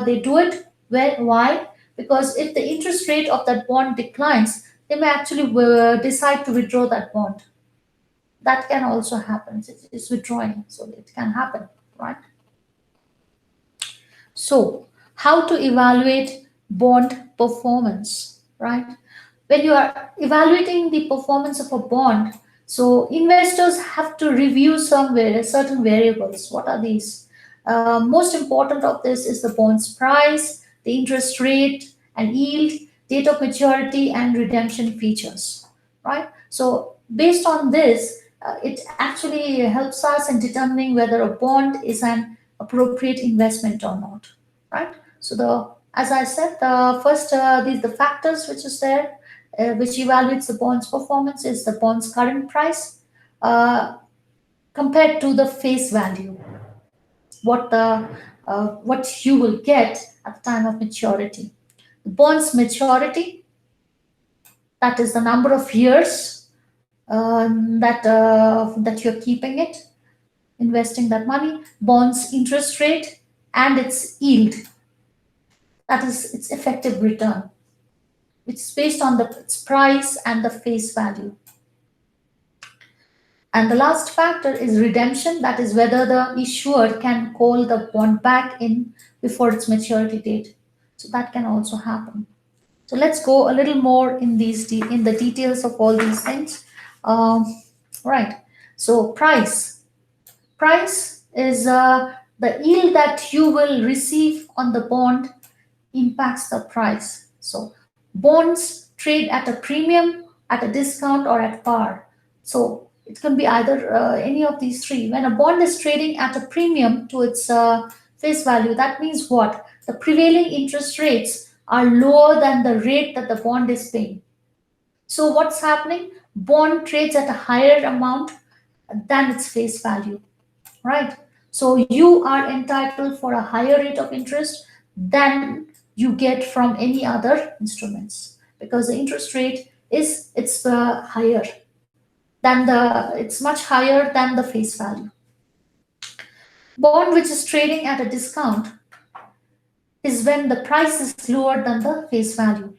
they do it. Why? Because if the interest rate of that bond declines, they may actually decide to withdraw that bond. That can also happen. It's withdrawing, so it can happen, right? So, how to evaluate bond performance, right? When you are evaluating the performance of a bond, so investors have to review certain variables. What are these? Most important of this is the bond's price, the interest rate and yield, date of maturity, and redemption features, right? So, based on this, it actually helps us in determining whether a bond is an appropriate investment or not, right? So the as I said, the first the factors which is there, which evaluates the bond's performance is the bond's current price uh, compared to the face value, what you will get at the time of maturity. The bond's maturity, that is the number of years that you're keeping it, investing that money, bond's interest rate, and its yield, that is its effective return, which is based on its price and the face value. And the last factor is redemption, that is whether the issuer can call the bond back in before its maturity date. So that can also happen. So let's go a little more in in the details of all these things. Um, right. So price is the yield that you will receive on the bond impacts the price. So bonds trade at a premium, at a discount, or at par. So it can be either any of these three. When a bond is trading at a premium to its face value, that means what? The prevailing interest rates are lower than the rate that the bond is paying. So what's happening? Bond trades at a higher amount than its face value, right? So you are entitled for a higher rate of interest than you get from any other instruments, because the interest rate is it's higher than the it's much higher than the face value. Bond which is trading at a discount is when the price is lower than the face value.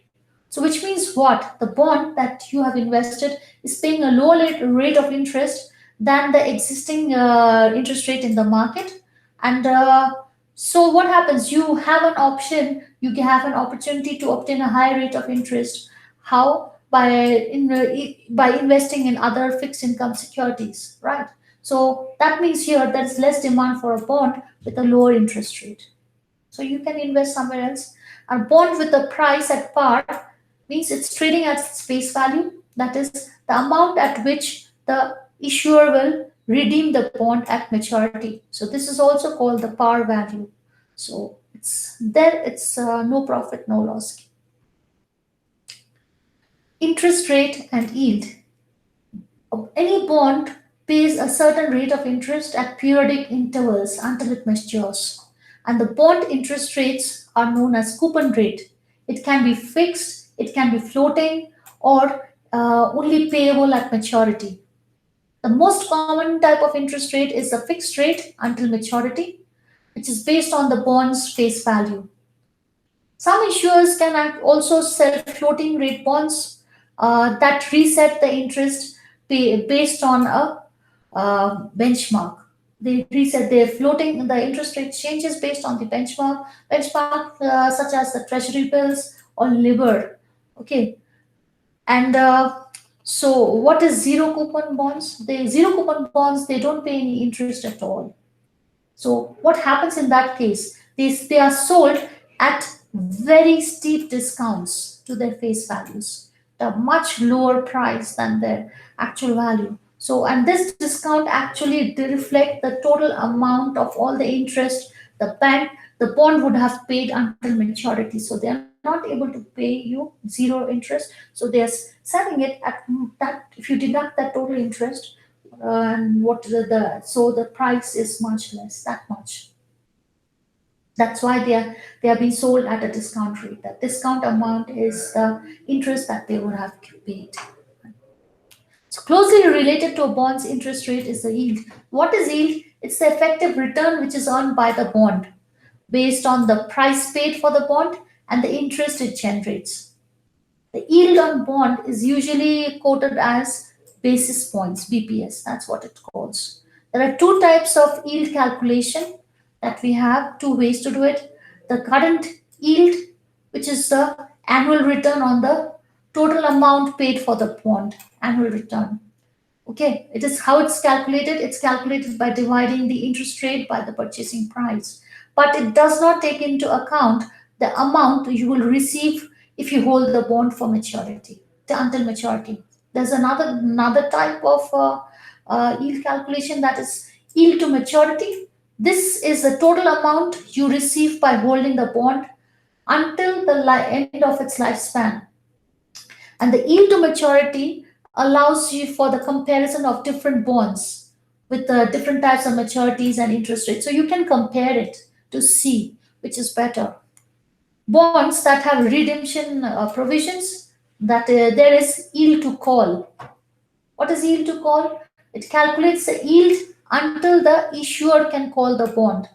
So, which means what? The bond that you have invested is paying a lower rate of interest than the existing interest rate in the market. And so, what happens? You have an option, you have an opportunity to obtain a higher rate of interest. How? By investing in other fixed income securities, right? So, that means here there is less demand for a bond with a lower interest rate. So you can invest somewhere else. A bond with the price at par means it's trading at its face value, that is the amount at which the issuer will redeem the bond at maturity. So this is also called the par value. So it's no profit, no loss. Interest rate and yield. Any bond pays a certain rate of interest at periodic intervals until it matures. And the bond interest rates are known as coupon rate. It can be fixed, it can be floating, or only payable at maturity. The most common type of interest rate is the fixed rate until maturity, which is based on the bond's face value. Some issuers can also sell floating rate bonds that reset the interest based on a benchmark. They reset their floating, the interest rate changes based on the benchmark such as the treasury bills or LIBOR. Okay, and so what is zero coupon bonds? The zero coupon bonds, they don't pay any interest at all. So what happens in that case? They are sold at very steep discounts to their face values, a much lower price than their actual value. So, and this discount actually reflect the total amount of all the interest the bond would have paid until maturity. So they are not able to pay you zero interest. So they are selling it at that. If you deduct that total interest, and what so the price is much less, that much. That's why they are being sold at a discount rate. That discount amount is the interest that they would have paid. So closely related to a bond's interest rate is the yield. What is yield? It's the effective return which is earned by the bond based on the price paid for the bond and the interest it generates. The yield on bond is usually quoted as basis points, BPS, that's what it calls. There are two types of yield calculation that we have, two ways to do it. The current yield, which is the annual return on the total amount paid for the bond, annual return. Okay, it is how it's calculated. It's calculated by dividing the interest rate by the purchasing price. But it does not take into account the amount you will receive if you hold the bond for maturity, until maturity. There's another type of yield calculation, that is yield to maturity. This is the total amount you receive by holding the bond until the end of its lifespan. And the yield to maturity allows you for the comparison of different bonds with the different types of maturities and interest rates. So you can compare it to see which is better. Bonds that have redemption provisions, that there is yield to call. What is yield to call? It calculates the yield until the issuer can call the bond.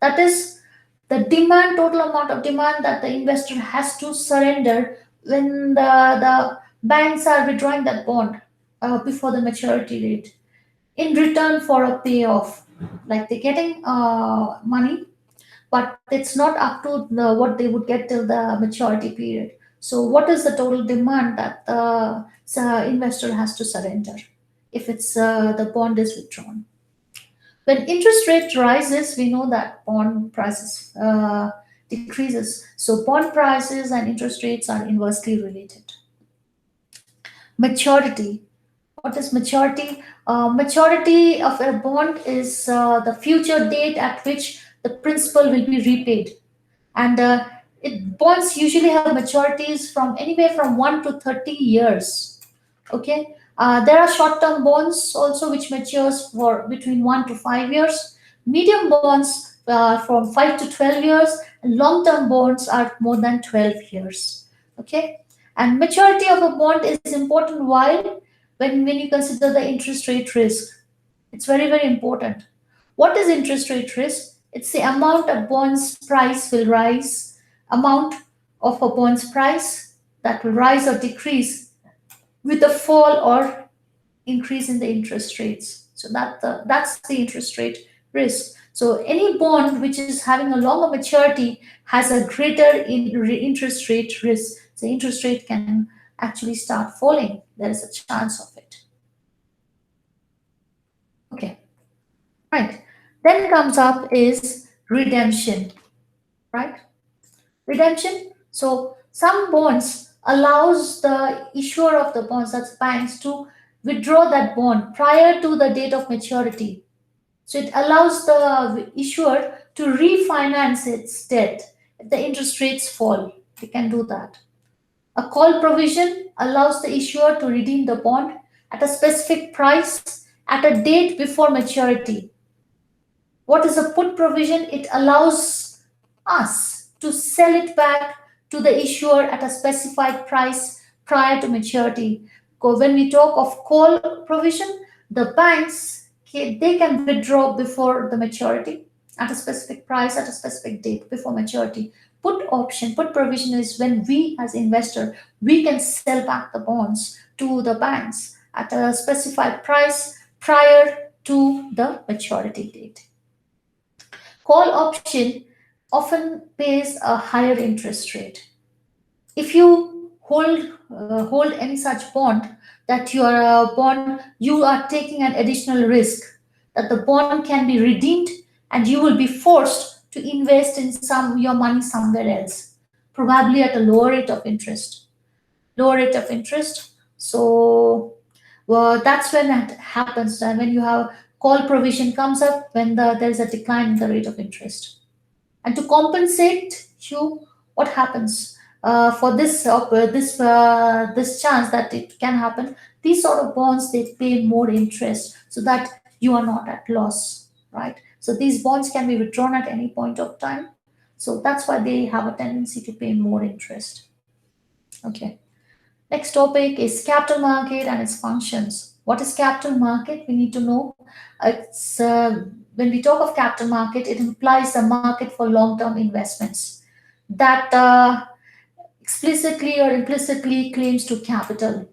That is the demand, total amount of demand that the investor has to surrender when the banks are withdrawing that bond before the maturity date. in return for a payoff. Like they're getting money, but it's not up to what they would get till the maturity period. So, what is the total demand that the investor has to surrender if it's the bond is withdrawn? When interest rate rises, we know that bond prices decreases. So, bond prices and interest rates are inversely related. Maturity. What is maturity? Maturity of a bond is the future date at which the principal will be repaid, and bonds usually have maturities from anywhere from 1 to 30 years. Okay, there are short term bonds also which matures for between 1 to 5 years, medium bonds from 5 to 12 years, and long term bonds are more than 12 years. Okay, and maturity of a bond is important while when you consider the interest rate risk. It's very, very important. What is interest rate risk? It's the amount a bond's price will rise, amount of a bond's price that will rise or decrease with a fall or increase in the interest rates. So that's the interest rate risk. So any bond which is having a longer maturity has a greater interest rate risk. The interest rate can actually start falling. There is a chance of it. Okay, right. Then comes up is redemption, right? Redemption. So some bonds allows the issuer of the bonds, that's banks, to withdraw that bond prior to the date of maturity. So it allows the issuer to refinance its debt if the interest rates fall. They can do that. A call provision allows the issuer to redeem the bond at a specific price at a date before maturity. What is a put provision? It allows us to sell it back to the issuer at a specified price prior to maturity. When we talk of call provision, the banks they can withdraw before the maturity at a specific price at a specific date before maturity. Put provision is when we as investor we can sell back the bonds to the banks at a specified price prior to the maturity date. Call option often pays a higher interest rate. If you hold any such bond, that your bond you are taking an additional risk that the bond can be redeemed and you will be forced to invest in some your money somewhere else, probably at a lower rate of interest. Lower rate of interest. So well, that's when it happens, and when you have call provision comes up when there is a decline in the rate of interest. And to compensate you, what happens for this chance that it can happen? These sort of bonds they pay more interest so that you are not at loss, right? So these bonds can be withdrawn at any point of time. So that's why they have a tendency to pay more interest. Okay. Next topic is capital market and its functions. What is capital market? We need to know. It's when we talk of capital market, it implies a market for long-term investments that explicitly or implicitly claims to capital.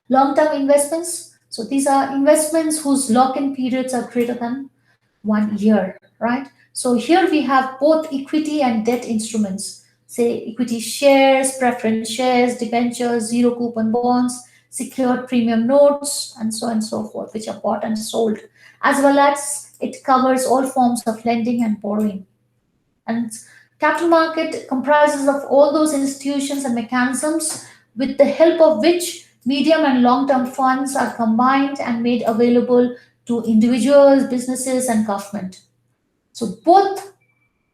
Long-term investments. So these are investments whose lock-in periods are greater than 1 year, right? So here we have both equity and debt instruments, say equity shares, preference shares, debentures, zero coupon bonds, secured premium notes, and so on and so forth, which are bought and sold, as well as it covers all forms of lending and borrowing. And capital market comprises of all those institutions and mechanisms with the help of which medium and long-term funds are combined and made available to individuals, businesses, and government. So both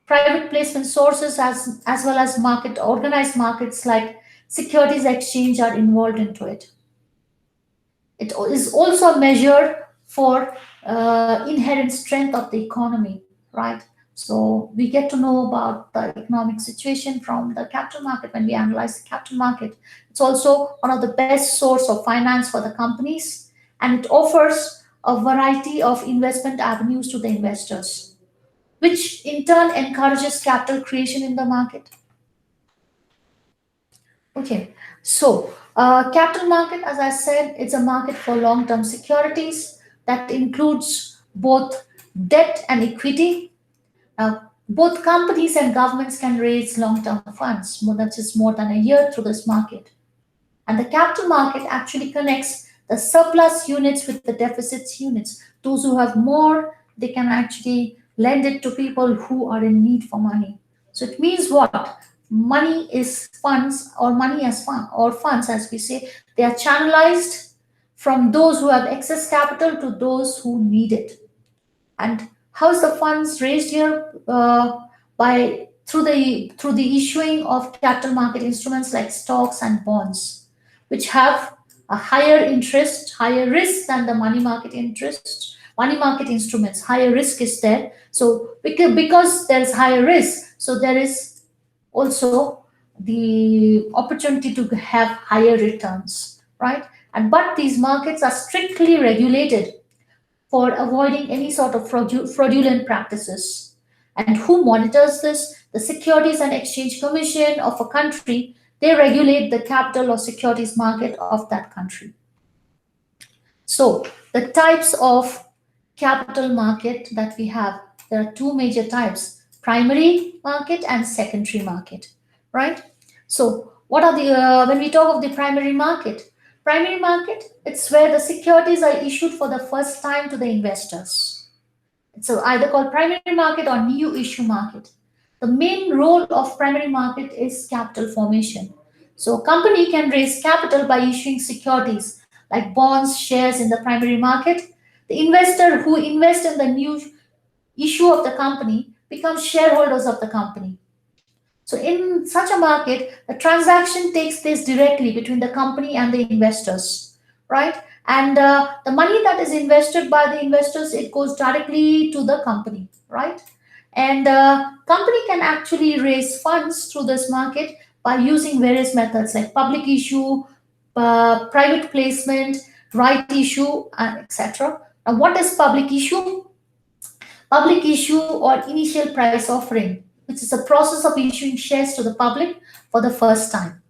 private placement sources as well as market organized markets like securities exchange are involved into it. It is also a measure for inherent strength of the economy, right? So we get to know about the economic situation from the capital market when we analyze the capital market. It's also one of the best source of finance for the companies, and it offers a variety of investment avenues to the investors, which in turn encourages capital creation in the market. Okay, so capital market, as I said, it's a market for long-term securities. that includes both debt and equity. Both companies and governments can raise long-term funds, more than a year, through this market. And the capital market actually connects the surplus units with the deficit units. Those who have more, they can actually lend it to people who are in need for money. So it means what? Money is funds, or money as fund, or funds as we say, they are channelized from those who have excess capital to those who need it. And how is the funds raised here? By through the issuing of capital market instruments like stocks and bonds, which have a higher interest, higher risk than the money market interest. Money market instruments, higher risk is there. So because there is higher risk, so there is also the opportunity to have higher returns, right? And but these markets are strictly regulated for avoiding any sort of fraudulent practices. And who monitors this? The Securities and Exchange Commission of a country. They regulate the capital or securities market of that country. So the types of capital market that we have, there are two major types: primary market and secondary market, right? So what are the when we talk of the primary market? Primary market, it's where the securities are issued for the first time to the investors. It's either called primary market or new issue market. The main role of primary market is capital formation. So a company can raise capital by issuing securities like bonds, shares in the primary market. The investor who invests in the new issue of the company becomes shareholders of the company. So in such a market, the transaction takes place directly between the company and the investors, right? And the money that is invested by the investors, it goes directly to the company, right? And company can actually raise funds through this market by using various methods like public issue, private placement, right issue, etc. Now, what is public issue? Public issue or initial price offering, which is a process of issuing shares to the public for the first time.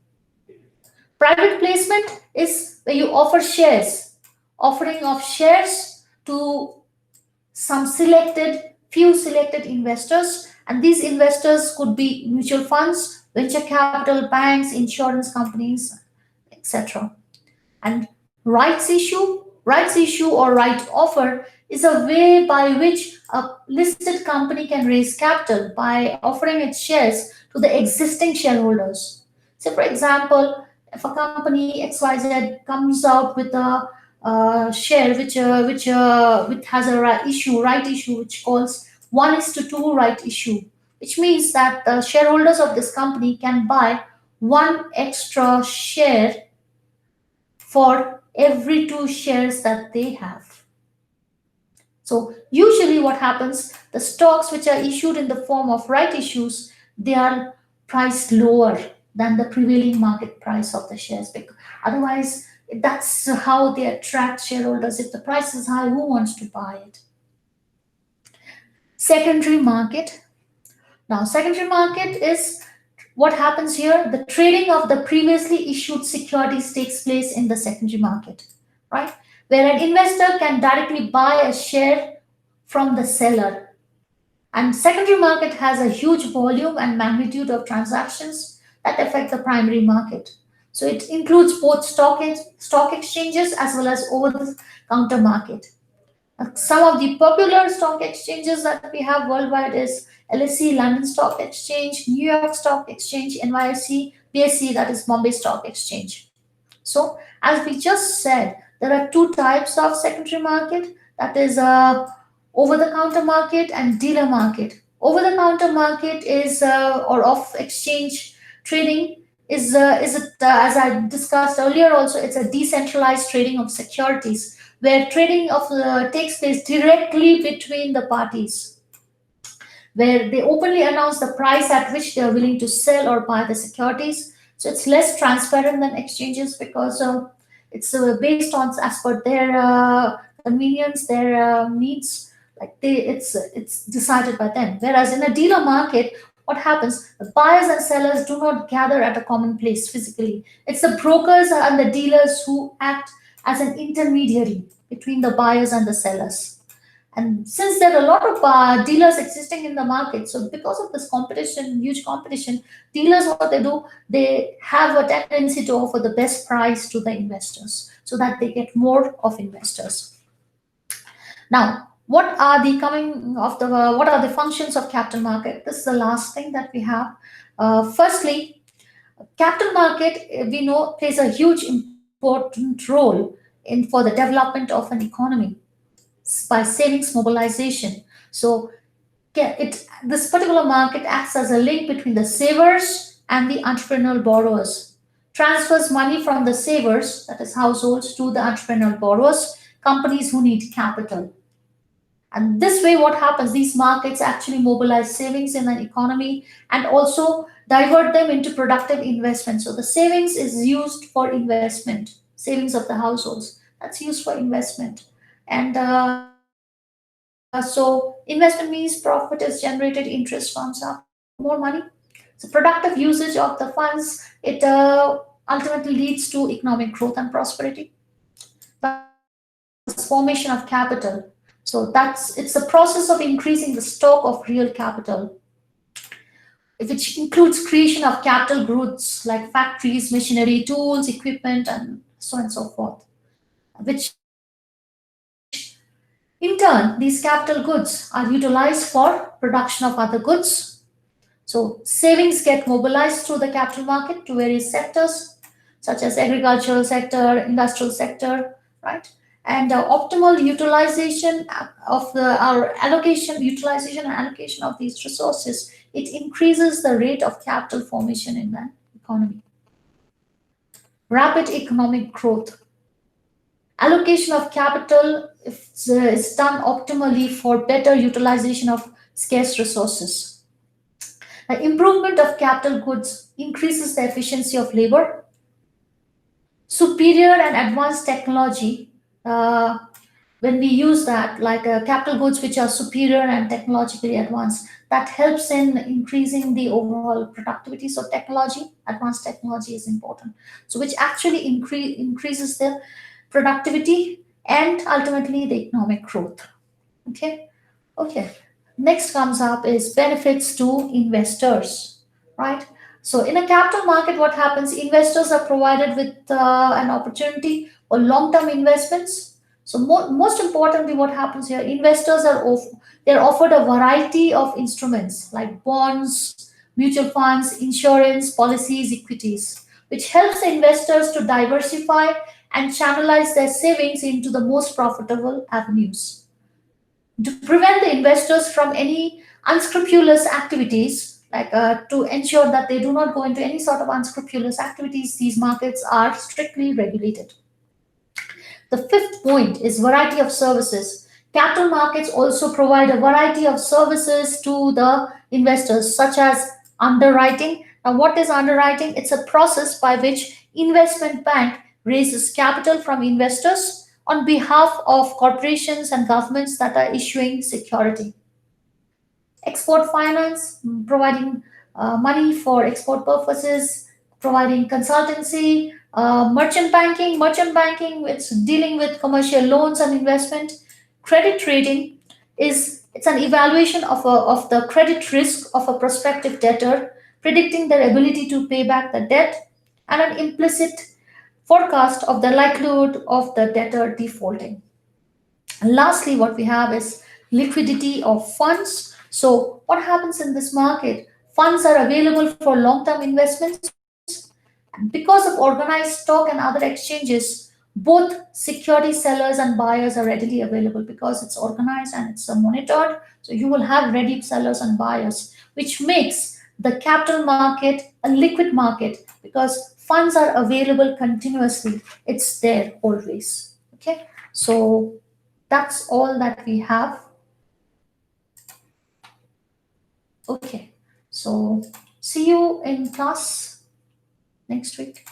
Private placement is where you offer shares, offering of shares to some few selected investors, and these investors could be mutual funds, venture capital, banks, insurance companies, etc. And rights issue or right offer is a way by which a listed company can raise capital by offering its shares to the existing shareholders. So, for example, if a company XYZ comes out with a share which has a right issue, which calls 1:2 right issue, which means that the shareholders of this company can buy one extra share for every two shares that they have. So usually what happens, the stocks which are issued in the form of right issues, they are priced lower than the prevailing market price of the shares. Because otherwise, that's how they attract shareholders. If the price is high, who wants to buy it? Secondary market. Now, secondary market is what happens here. The trading of the previously issued securities takes place in the secondary market, right? Where an investor can directly buy a share from the seller. And secondary market has a huge volume and magnitude of transactions that affect the primary market. So it includes both stock exchanges as well as over the counter market. Some of the popular stock exchanges that we have worldwide is LSE, London Stock Exchange, New York Stock Exchange, NYSE, BSE, that is Bombay Stock Exchange. So, as we just said, there are two types of secondary market, that is over-the-counter market and dealer market. Over-the-counter market is or off exchange trading is it as I discussed earlier also, it's a decentralized trading of securities where trading of takes place directly between the parties, where they openly announce the price at which they are willing to sell or buy the securities. So it's less transparent than exchanges because it's based on as per their convenience, their needs. Like it's decided by them. Whereas in a dealer market, what happens? The buyers and sellers do not gather at a common place physically. It's the brokers and the dealers who act as an intermediary. between the buyers and the sellers. And since there are a lot of dealers existing in the market, so because of this competition, huge competition, dealers, what they do, they have a tendency to offer the best price to the investors so that they get more of investors. Now, what are the functions of capital market? This is the last thing that we have. Firstly, capital market, we know, plays a huge important role in for the development of an economy by savings mobilization. So this particular market acts as a link between the savers and the entrepreneurial borrowers, transfers money from the savers, that is households, to the entrepreneurial borrowers, companies who need capital. And this way, what happens? These markets actually mobilize savings in an economy and also divert them into productive investment. So the savings is used for investment, savings of the households. That's used for investment. And so investment means profit is generated, interest firms up, more money. So productive usage of the funds, it ultimately leads to economic growth and prosperity. Thus, formation of capital. So it's the process of increasing the stock of real capital, which includes creation of capital goods like factories, machinery, tools, equipment, and so on and so forth. Which in turn, these capital goods are utilized for production of other goods. So savings get mobilized through the capital market to various sectors, such as agricultural sector, industrial sector, right? And optimal utilization of our utilization and allocation of these resources, it increases the rate of capital formation in the economy. Rapid economic growth. Allocation of capital is done optimally for better utilization of scarce resources. The improvement of capital goods increases the efficiency of labor. Superior and advanced technology, uh, when we use that, like capital goods which are superior and technologically advanced, that helps in increasing the overall productivity. So advanced technology is important. So which actually increases the productivity and ultimately the economic growth. Okay. Okay. Next comes up is benefits to investors, right? So in a capital market, what happens? Investors are provided with an opportunity for long-term investments. So most importantly, what happens here? They're offered a variety of instruments like bonds, mutual funds, insurance, policies, equities, which helps the investors to diversify and channelize their savings into the most profitable avenues to prevent the investors from any unscrupulous activities, like to ensure that they do not go into any sort of unscrupulous activities. These markets are strictly regulated. The fifth point is variety of services. Capital markets also provide a variety of services to the investors, such as underwriting. Now, what is underwriting? It's a process by which investment bank raises capital from investors on behalf of corporations and governments that are issuing security. Export finance, providing money for export purposes, providing consultancy, merchant banking, it's dealing with commercial loans and investment. Credit trading it's an evaluation of the credit risk of a prospective debtor, predicting their ability to pay back the debt, and an implicit forecast of the likelihood of the debtor defaulting. And lastly, what we have is liquidity of funds. So, what happens in this market? Funds are available for long term investments. And because of organized stock and other exchanges, both security sellers and buyers are readily available because it's organized and it's monitored. So, you will have ready sellers and buyers, which makes the capital market a liquid market because funds are available continuously. It's there always. Okay. So, that's all that we have. Okay. So see you in class next week.